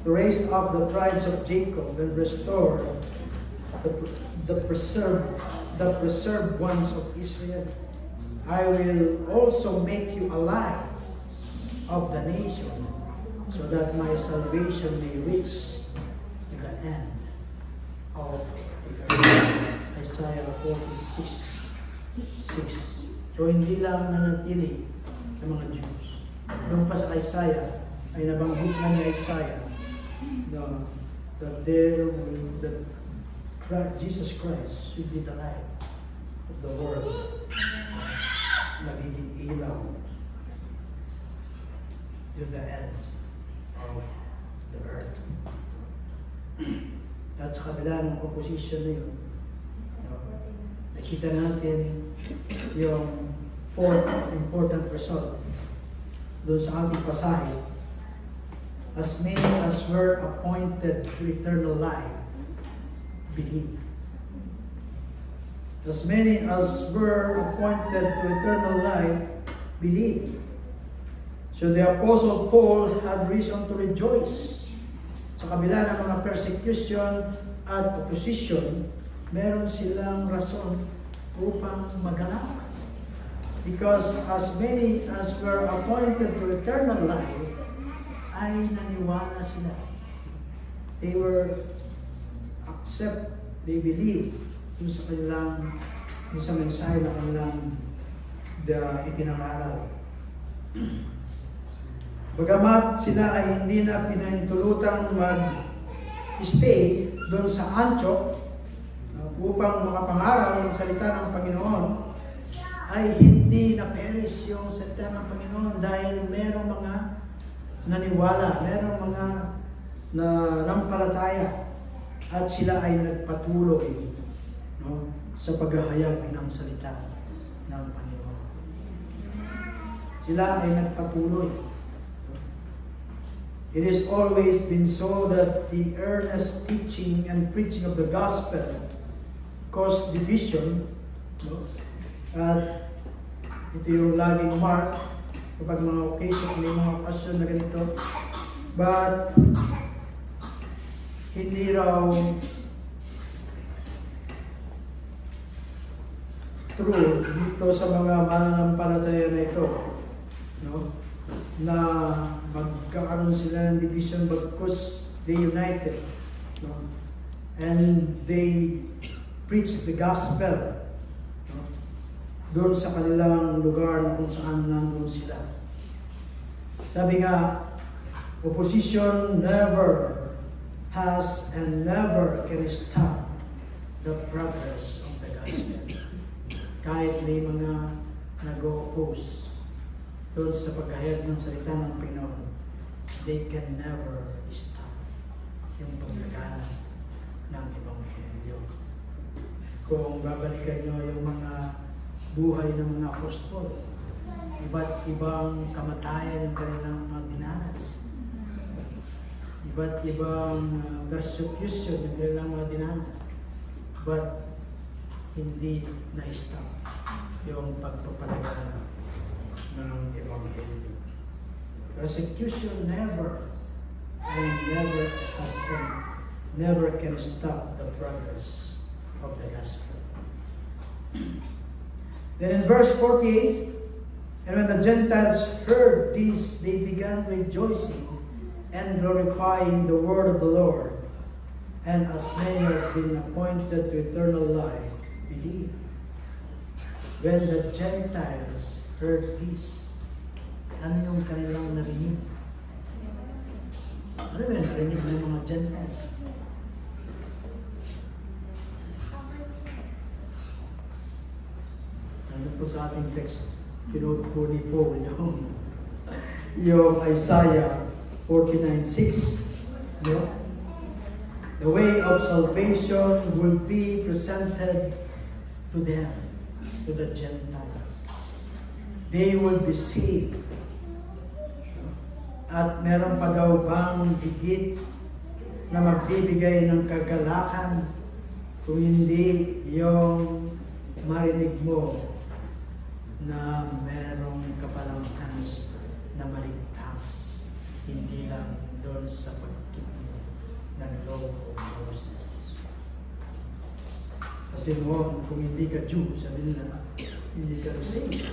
to raise up the tribes of Jacob and restore the preserved ones of Israel. I will also make you a light of the nation, so that my salvation may reach to the end of the earth. Isaiah 46:6. So hindi lang nanatili ng mga Jews. Doon pa sa Isaiah, ay nabanggit na ni Isaiah that Jesus Christ should be the light of the world. Nagiging ilaw to the end of the earth. At sa kabila ng proposition na yun, nakita natin yung fourth important result doon sa ating pasahe. As many as were appointed to eternal life, believe. As many as were appointed to eternal life, believe. So the Apostle Paul had reason to rejoice. Sa kabila ng mga persecution at opposition, meron silang rason upang magalak. Because as many as were appointed to eternal life, ay naniwala sila. They believe sa mensahe na kanilang ipinangaral. Bagamat sila ay hindi na pinahintulutang mag-stay doon sa Antioch upang makapangaral ng salita ng Panginoon, ay hindi na perish yung salita ng Panginoon dahil merong mga naniwala, merong mga nampalataya at sila ay nagpatuloy sa paghahayag ng salita ng Panginoon. Sila ay nagpatuloy. It has always been so that the earnest teaching and preaching of the gospel caused division. At ito yung laging mark kapag mga occasion, may mga passion na ganito. But hindi raw true dito sa mga mananampalataya na ito, na magkakaroon sila ng division because they united, and they preach the gospel doon sa kanilang lugar na kung saan nandun sila. Sabi nga, opposition never has and never can stop the progress of the gospel. Kahit may mga nag-oppose doon sa paghahayag ng salita ng Panginoon, they can never stop yung paglagana ng Ebanghelyo. Kung babalikan nyo yung mga buhay ng mga apostol, iba't ibang kamatayan ng kanilang mga dinanas, iba't ibang persecution ng kanilang mga dinanas, but hindi na-stop yung pagpapalagana ng Ebanghelyo. Persecution never can stop the progress of the gospel. Then in verse 48, and when the Gentiles heard this, they began rejoicing and glorifying the word of the Lord. And as many as been appointed to eternal life believed. When the Gentiles heard this, ano yung kanilang narinig? Ano yung narinig ng mga Gentiles? Ano po sa ating text, pinod po ni Paul yung Isaiah 49:6. The way of salvation will be presented to them, to the Gentiles. They will be saved. At meron pa daw bang higit na magbibigay ng kagalakan kung hindi yung marinig mo na merong kapalang chance na maligtas, hindi lang doon sa pagkip ng law of Moses. Kasi mo, kung hindi ka Jew, sabi nila, hindi ka saved.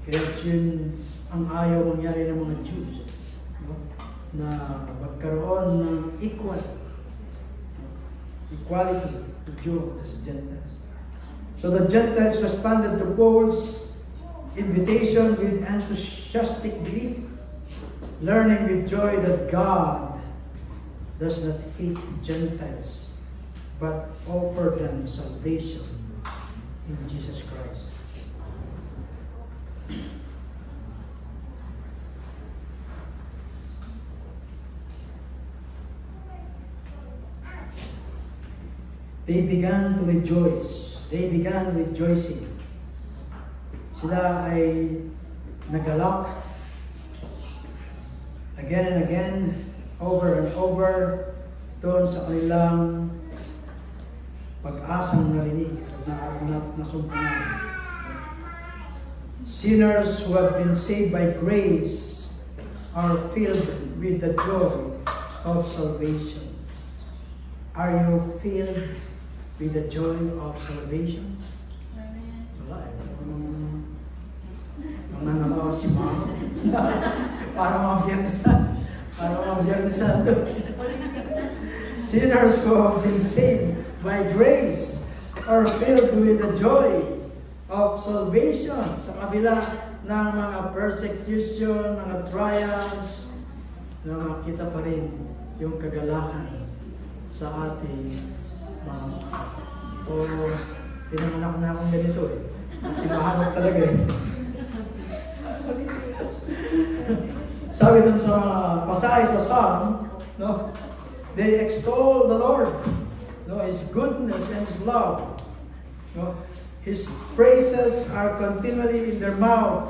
Kaya yun ang ayaw mangyari ng mga Jews, na magkaroon ng equality to Jews as Gentiles. So the Gentiles responded to Paul's invitation with enthusiastic belief, learning with joy that God does not hate Gentiles, but offer them salvation in Jesus Christ. They began to rejoice. They began rejoicing. Sila ay nagalak again and again, over and over, doon sa kanilang pag-asang narinig at nasumpungan. Sinners who have been saved by grace are filled with the joy of salvation. Are you filled with the joy of salvation? Wala eh. Mga namawa si Mama. Para mabiyang sa Araw ang Biyernes Santo. Sinners who have been saved by grace are filled with the joy of salvation sa kabila ng mga persecution, mga trials, na makita pa rin yung kagalakan sa ating mga pinanganak na akong ganito eh. Kasi mahanap talaga eh. Sabi dun sa pasahe sa Psalm, no? They extol the Lord, no? His goodness and His love. No? His praises are continually in their mouth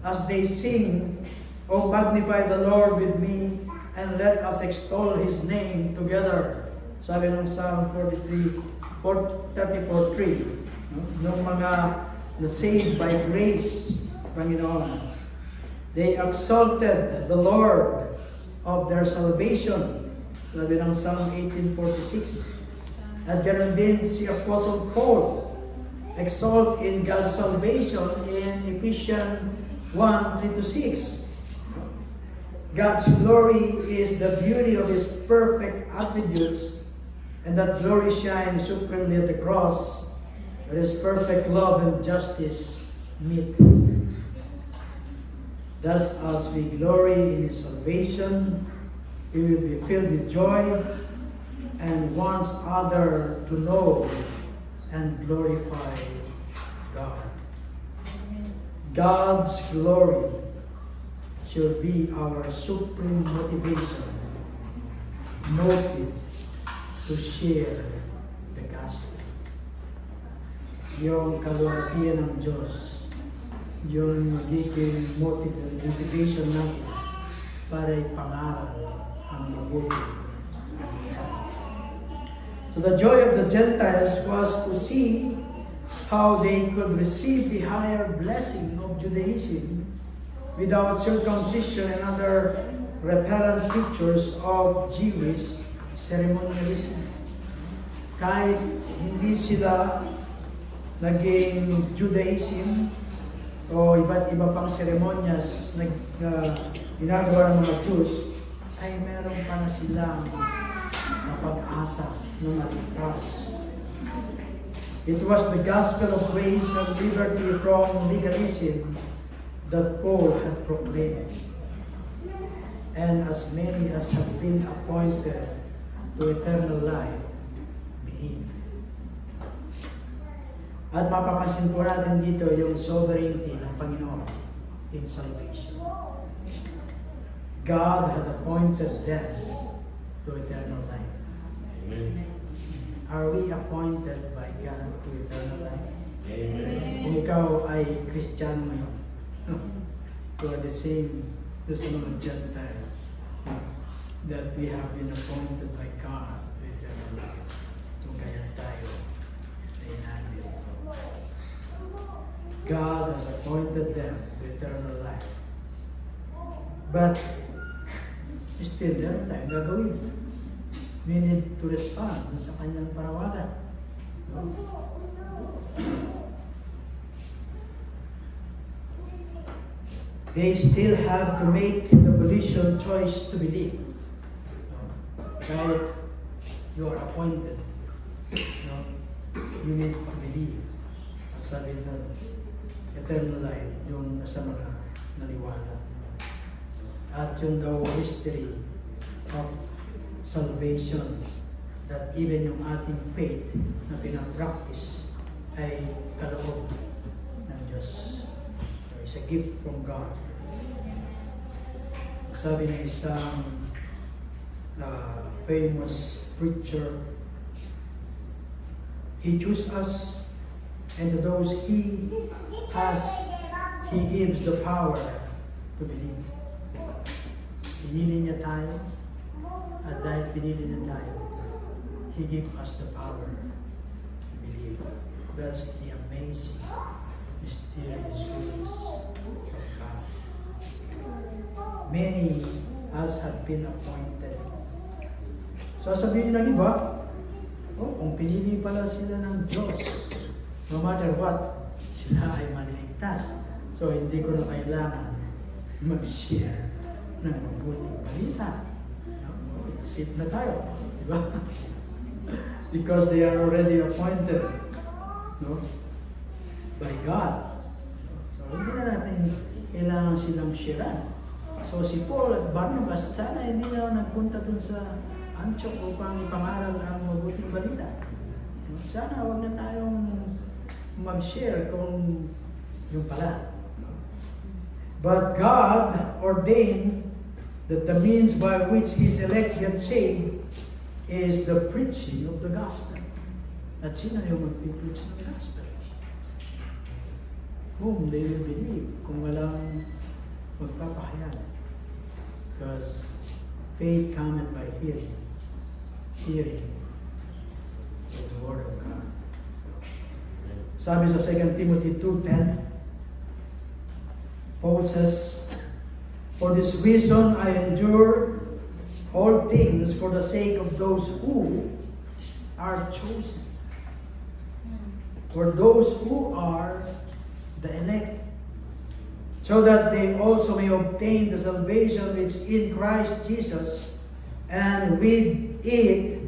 as they sing, "Oh, magnify the Lord with me, and let us extol His name together." Sabi ng Psalm 34:3, no? Yung mga na-saved by grace, Panginoon, they exalted the Lord of their salvation. Sabi ng Psalm 18:46. At ganoon din si Apostle Paul, exalt in God's salvation in Ephesians 1:3-6. God's glory is the beauty of His perfect attributes, and that glory shines supremely at the cross, where His perfect love and justice meet. Thus, as we glory in His salvation, we will be filled with joy and wants others to know and glorify God. God's glory should be our supreme motivation, motive to share the gospel. Yung kalwalatian ng Diyos, yung magiging motivation natin para ipangaral ang mabuti. So the joy of the Gentiles was to see how they could receive the higher blessing of Judaism without circumcision and other repellent features of Jewish ceremonialism. Kahit hindi sila naging Judaism o iba't iba pang seremonyas na ginagawa ng mga Jews, ay meron pa na silang pag-asa ng maligtas. It was the gospel of grace and liberty from legalism that Paul had proclaimed. And as many as have been appointed to eternal life, believe. At mapapansin po natin dito yung sovereignty ng Panginoon in salvation. God had appointed them to eternal life. Amen. Are we appointed by God to eternal life? Amen. Kung ikaw ay Kristiyano ngayon, you are the same to sa mga Gentiles, that we have been appointed by God to eternal life. Kung kaya tayo ay nandito. God has appointed them to eternal life. But still, meron tayong gagawin. We need to respond sa kanyang parawagan. No? They still have to make the volition choice to believe. No? Kahit you are appointed, no? You need to believe. At sabi na, eternal life, yung nasa mga naniwala. At yung daw history of salvation, that even yung ating faith na pinapractice ay kaloob ng Diyos. So, it's a gift from God. Sabi ng isang famous preacher, He chose us, and to those He has, He gives the power to believe. Pinili niya tayo, at dahil pinili niya tayo, He gave us the power to believe. That's the amazing, mysterious grace of God. Many as have been appointed. So sabihin ng iba, kung pinili pala sila ng Diyos, no matter what, sila ay maliligtas. So hindi ko na kailangan mag-share ng mabuting balita. Sit na tayo. Diba? Because they are already appointed, no, by God. So, hindi na natin kailangan silang sharean. So, si Paul at Barnabas, sana hindi na nagpunta dun sa Antioch upang ipangaral ang mabuting balita. Sana wag na tayong mag-share kung yung pala. But God ordained that the means by which His elect get saved is the preaching of the gospel. At sino yung magpipreach ng gospel? Whom they will believe kung walang magpapahayag. Because faith cometh by hearing. Hearing the Word of God. Sabi sa 2 Timothy 2:10, Paul says, "For this reason I endure all things for the sake of those who are chosen." For those who are the elect, so that they also may obtain the salvation which is in Christ Jesus, and with it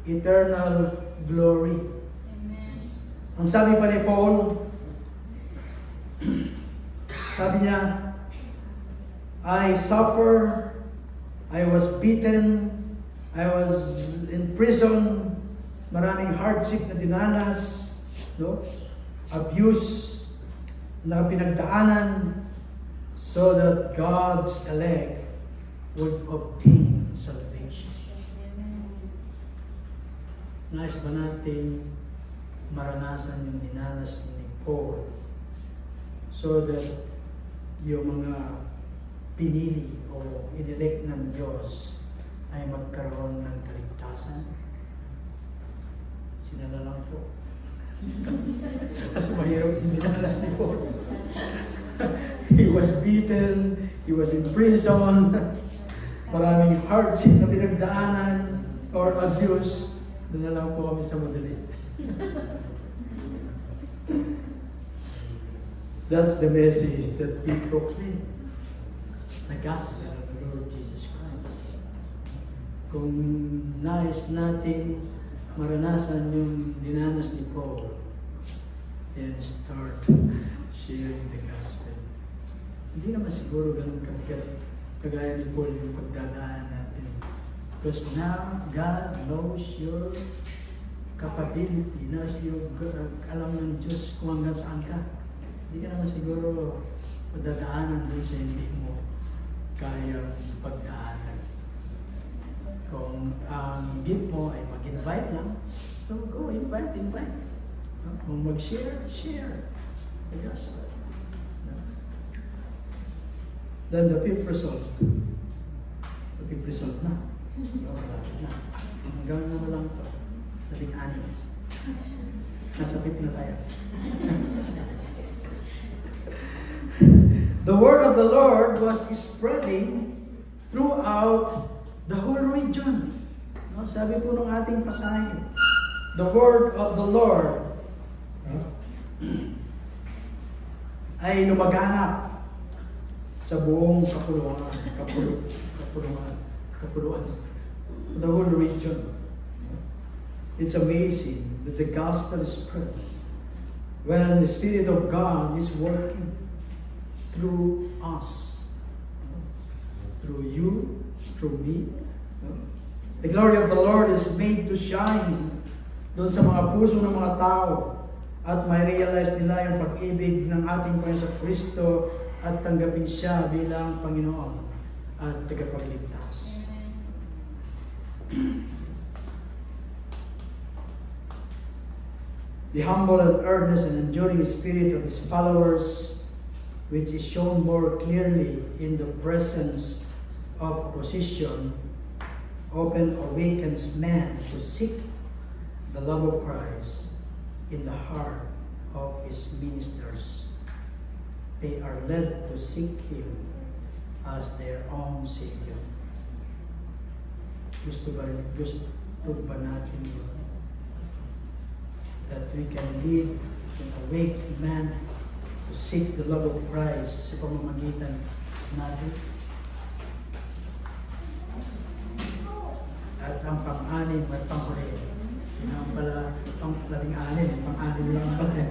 eternal glory. Amen. Ang sabi pa ni Paul, sabi niya, I suffer, I was beaten, I was in prison, maraming hardship na dinanas, no? Abuse na pinagdaanan, so that God's elect would obtain salvation. Nais ba natin maranasan yung dinanas ni Paul so that yung mga pinili o inelect ng Diyos ay magkaroon ng kaligtasan? Sinala lang po. Kasi mahirap yung dinanas ni Paul. He was beaten, he was in prison, maraming hardship na pinagdaanan or abuse. Doon na lang po kami sa madali. That's the message that we proclaim. The gospel of the Lord Jesus Christ. Kung nais natin maranasan yung dinanas ni Paul, then start sharing the gospel. Hindi naman siguro ganun kabigat kagaya ni Paul yung pagdadaan natin. Because now, God knows your capability, knows your, alam ng Diyos kung hanggang saan ka. Hindi ka naman siguro padadaanan doon sa hindi mo kaya pagdaanan. Kung ang gift mo ay mag-invite lang, so go, invite. Kung mag-share, share the gospel. Then the fifth result. The fifth result na. Hanggang na lang ito. Dating anim. Nasa fifth na tayo. The word of the Lord was spreading throughout the whole region. No, sabi po ng ating pasahe, the word of the Lord ay lumaganap sa buong kapuluan, the whole region. It's amazing that the gospel is spread when the Spirit of God is working through us, through you, through me. The glory of the Lord is made to shine doon sa mga puso ng mga tao at may realize nila yung pag-ibig ng ating Panginoon sa Kristo at tanggapin siya bilang Panginoon at tagapagligtas. The humble and earnest and enduring spirit of his followers, which is shown more clearly in the presence of opposition, often awakens man to seek the love of Christ in the heart of his ministers. They are led to seek him as their own Savior. Gusto ba natin yun? That we can lead and awake man to seek the love of Christ sa pamamagitan natin. ang pang-anim at pang-huli. Yun ang pala, pang-labing-anim, pang-anim lang pala.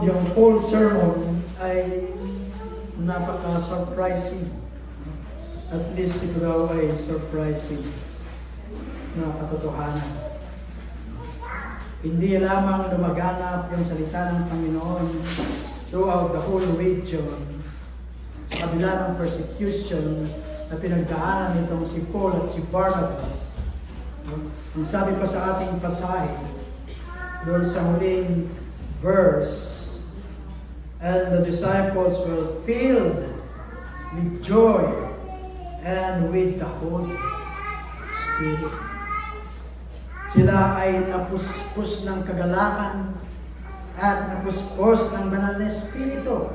Yung full sermon ay napaka-surprising. At least ito daw ay surprising na katotohanan. Hindi lamang lumaganap yung salita ng Panginoon throughout the whole region sa kabila ng persecution na pinagdaanan nitong si Paul at si Barnabas. Ang sabi pa sa ating pasahe, doon sa huling verse, and the disciples were filled with joy and with the Holy Spirit. Sila ay napuspos ng kagalakan at napuspos ng banal na Espiritu.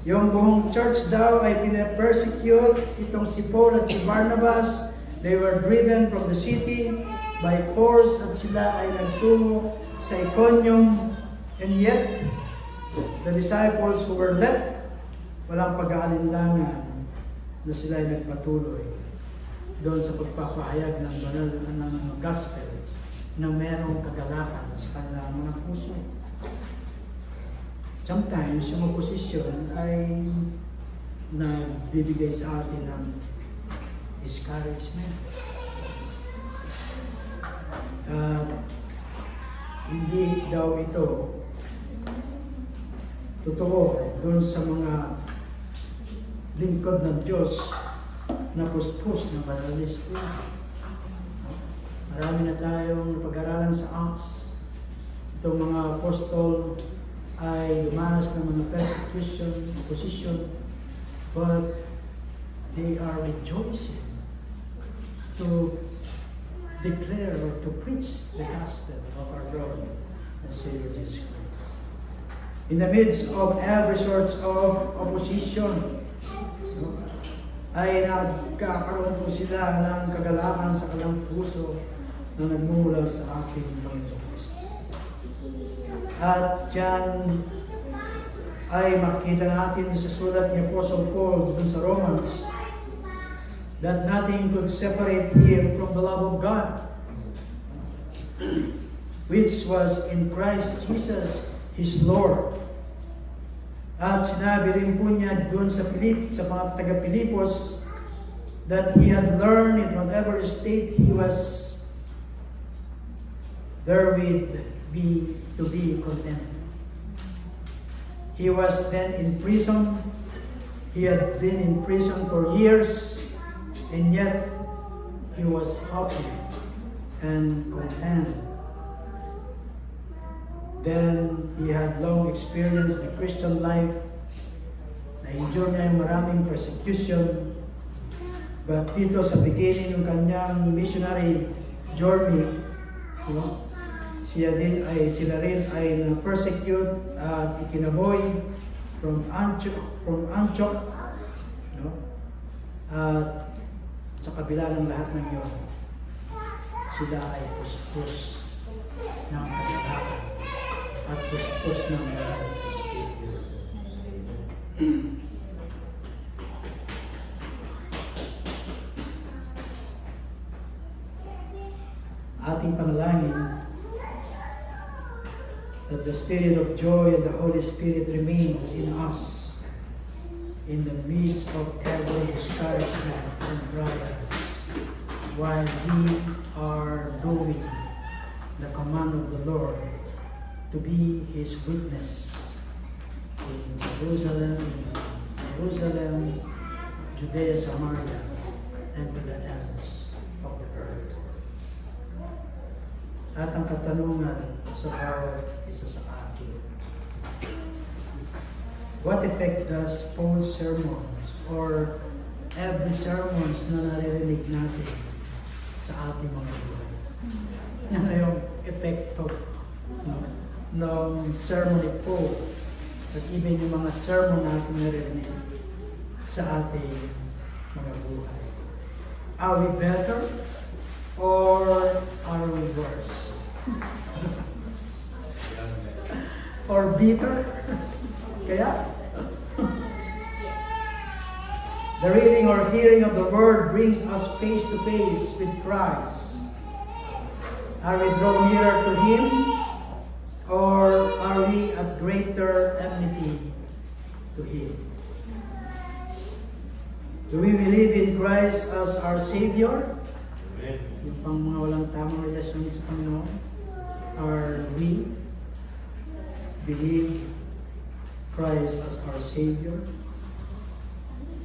Yung buong church daw ay pinapersecute itong si Paul at si Barnabas. They were driven from the city by force at sila ay nagtungo sa Iconium. And yet, the disciples who were left, walang pag-aalinlangan na sila ay nagpatuloy doon sa pagpapahayag ng banal ng gospel na merong kagalakan sa kanilang mga puso. Sometimes, yung opposition ay nagbibigay sa atin ng discouragement. Hindi daw ito totoo doon sa mga lingkod ng Diyos na puspos ng banal na Espiritu. Marami na tayong pag-aralan sa Acts. Itong mga apostol ay dumanas ng mga persecution, opposition, but they are rejoicing to declare or to preach the gospel of our Lord and Savior Jesus Christ. In the midst of every sort of opposition, ay nagkakaroon po sila ng kagalakan sa kanilang puso na nagmumula sa ating Panginoon Kristo. At yan ay makita natin sa sulat ni Apostle Paul dun sa Romans that nothing could separate him from the love of God, which was in Christ Jesus, His Lord. At sinabi rin po niya doon sa mga taga-Pilipos that he had learned in whatever state he was therewith to be content. He was then in prison. He had been in prison for years, and yet he was happy and content. Then he had long experienced the Christian life. Na-endure niya yung maraming persecution. But dito sa beginning ng kanyang missionary journey, sila rin ay na-persecute at ikinaboy from Antioch. At sa kabila ng lahat ng yun, sila ay puspos ng kagalakan at puspos ng banal na Espiritu. Ating panalangin that the Spirit of joy and the Holy Spirit remains in us in the midst of every discouragement and trials while we are doing the command of the Lord to be His witness in Jerusalem, Judea, Samaria, and to the ends of the earth. At ang katanungan sa bawat isa sa atin, what effect does Paul's sermons or every sermons na naririnig natin sa ating mga buhay? Yan na yung epekto ng sermon ni Paul at even yung mga sermon natin naririnig sa ating mga buhay. Are we better or are we worse? Or bitter? Kaya? The reading or hearing of the word brings us face to face with Christ. Are we drawn nearer to Him, or are we at greater enmity to Him? Do we believe in Christ as our Savior? Amen. Yung pang mga walang tamang relasyon sa Panginoon? Are we believe Christ as our Savior?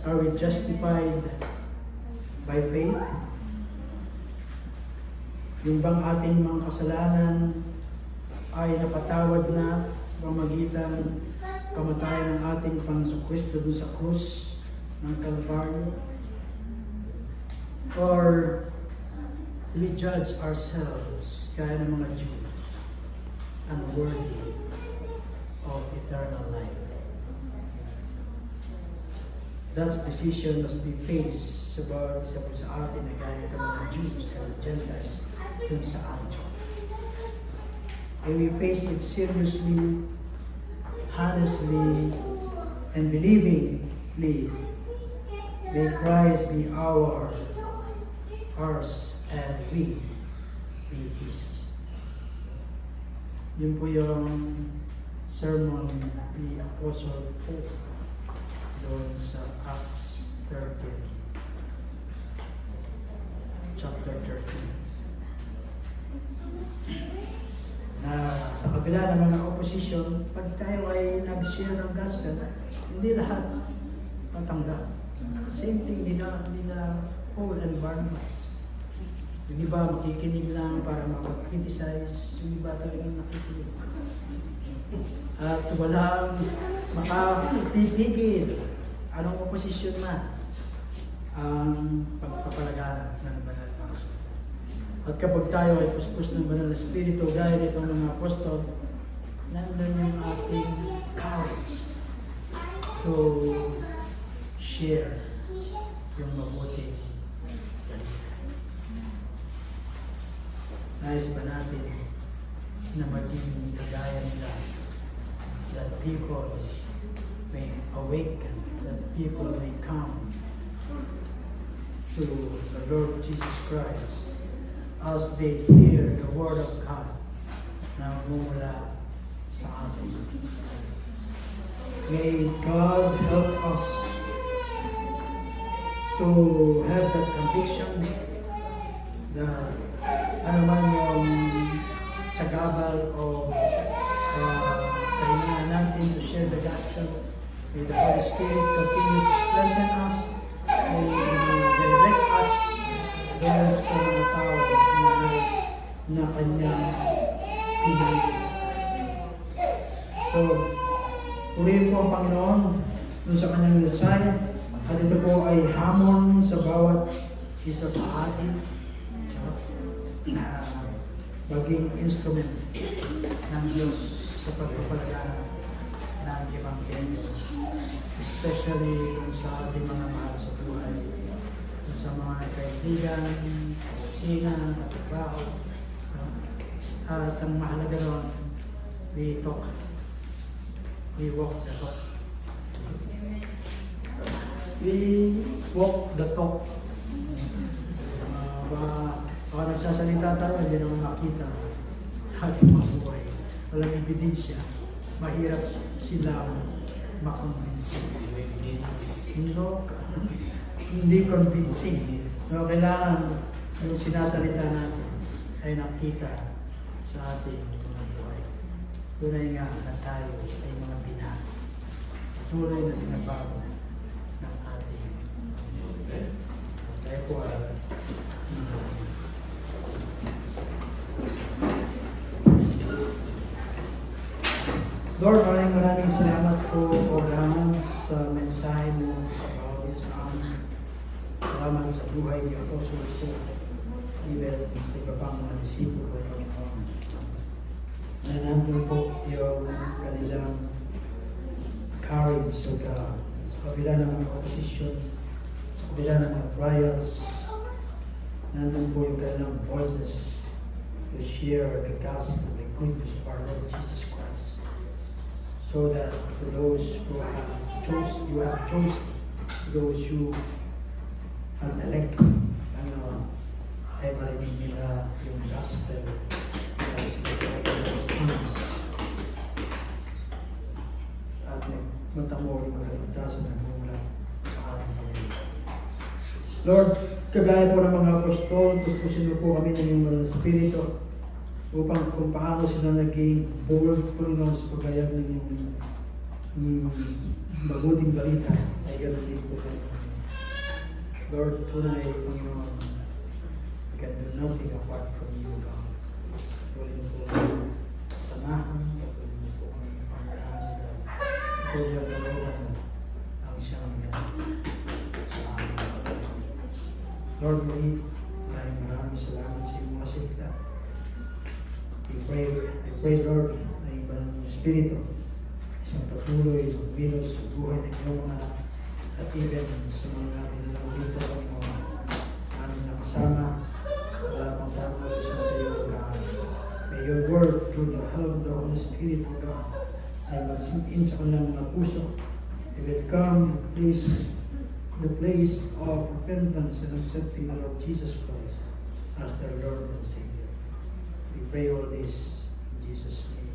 Are we justified by faith? Yung bang ating mga kasalanan ay napatawad na pamagitan kamatayan ng ating Panginoong Kristo doon sa krus ng Kalbaryo? Or we judge ourselves gaya ng mga Jews unworthy of eternal life? That decision must be faced sa bawat isa po sa atin na gaya ng mga Jews and the Gentiles dun sa atin. And we face it seriously, honestly, and believingly. May Christ be ours, and we be His. Yun po yung sermon ni Apostle Paul doon sa Acts 13, chapter 13. Na sa kabila ng mga opposition, pag tayo ay nag-share ng gospel, hindi lahat matanggap. Same thing nila Paul and Barnabas. Yung iba makikinig lang para makapag-criticize, yung iba talagang nakikinig. At walang makapipigil anong oposisyon man ang pagpapalaganap ng banal na kasulatan. At kapag tayo ay puspos ng banal na Espiritu, gaya nitong mga apostol, nandun yung ating courage to share yung mabuting balita. Nais ba natin na maging kagaya nila, that people may awaken, that people may come to the Lord Jesus Christ as they hear the Word of God na mula sa atin. May God help us to have that conviction that ano man yung sagabal o kahinaan natin to share the gospel. May the Holy Spirit continue to strengthen us. May direct us doon sa mga tao na kanyang pinili. So, purihin po ang Panginoon doon sa kanyang mensahe. At ito po ay hamon sa bawat isa sa atin na maging instrument ng Diyos sa pagpapalaganap ng Ebanghelyo, especially kung sa ating mga mahal sa buhay, kung sa mga kaibigan, sina, katrabaho, at ang mahalaga ron, we talk, we walk the talk. We walk the talk. Baka nagsasalita tayo, hindi naman makita sa ating mga buhay. Walang ebidensya. Mahirap sila makonvince. Hindi convincing. Pero kailangan yung sinasalita natin ay nakita sa ating mga buhay. Tunay nga na tayo ay mga binago. Tunay na binabago ng ating buhay. Tayo po ay Lord, maraming salamat po Abraham sa mensahe mo sa bawat sa amin. Salamat sa buhay ni Apostle Paul, even sa iba pang mga disipulo ng Panginoon. Na nandun po yung kanilang courage sa kabila ng mga opposition, sa kabila ng mga trials. Nandun po yung kanilang boldness to share the gospel, the good news of our Lord Jesus Christ. So that to those who have chosen those who have elect, ay marinig nila yung gospel na sila ng tongues. At magtamo yung kaligtasan na mula sa ating Panginoon. Lord, kagaya po ng mga apostol, tuspusin mo po kami ng iyong mga Espiritu upang kung paano sila naging bold, Panginoon, sa pagayag ng iyong mabuting balita, ay ganoon din po kami. Lord, tunay, Panginoon, we can do nothing apart from you, God. Tuloy mo po kami samahan, tuloy mo po kami pangkaan, God. Tuloy ang galawan ang siyang sa amin. Lord, maraming salamat sa iyong mga salita. I pray, Lord, na ibang Espiritu, isang patuloy sa bilos sa buhay ng iyong mga anak, at even sa mga nilang dito, Panginoon, aming nakasama, wala pang tawag sa iyo, God. May your word, through the help of the Holy Spirit, O God, ay mag-sink in sa kanilang mga puso. It will come the place of repentance and accepting the Lord Jesus Christ as their Lord and Savior. We pray all this in Jesus' name.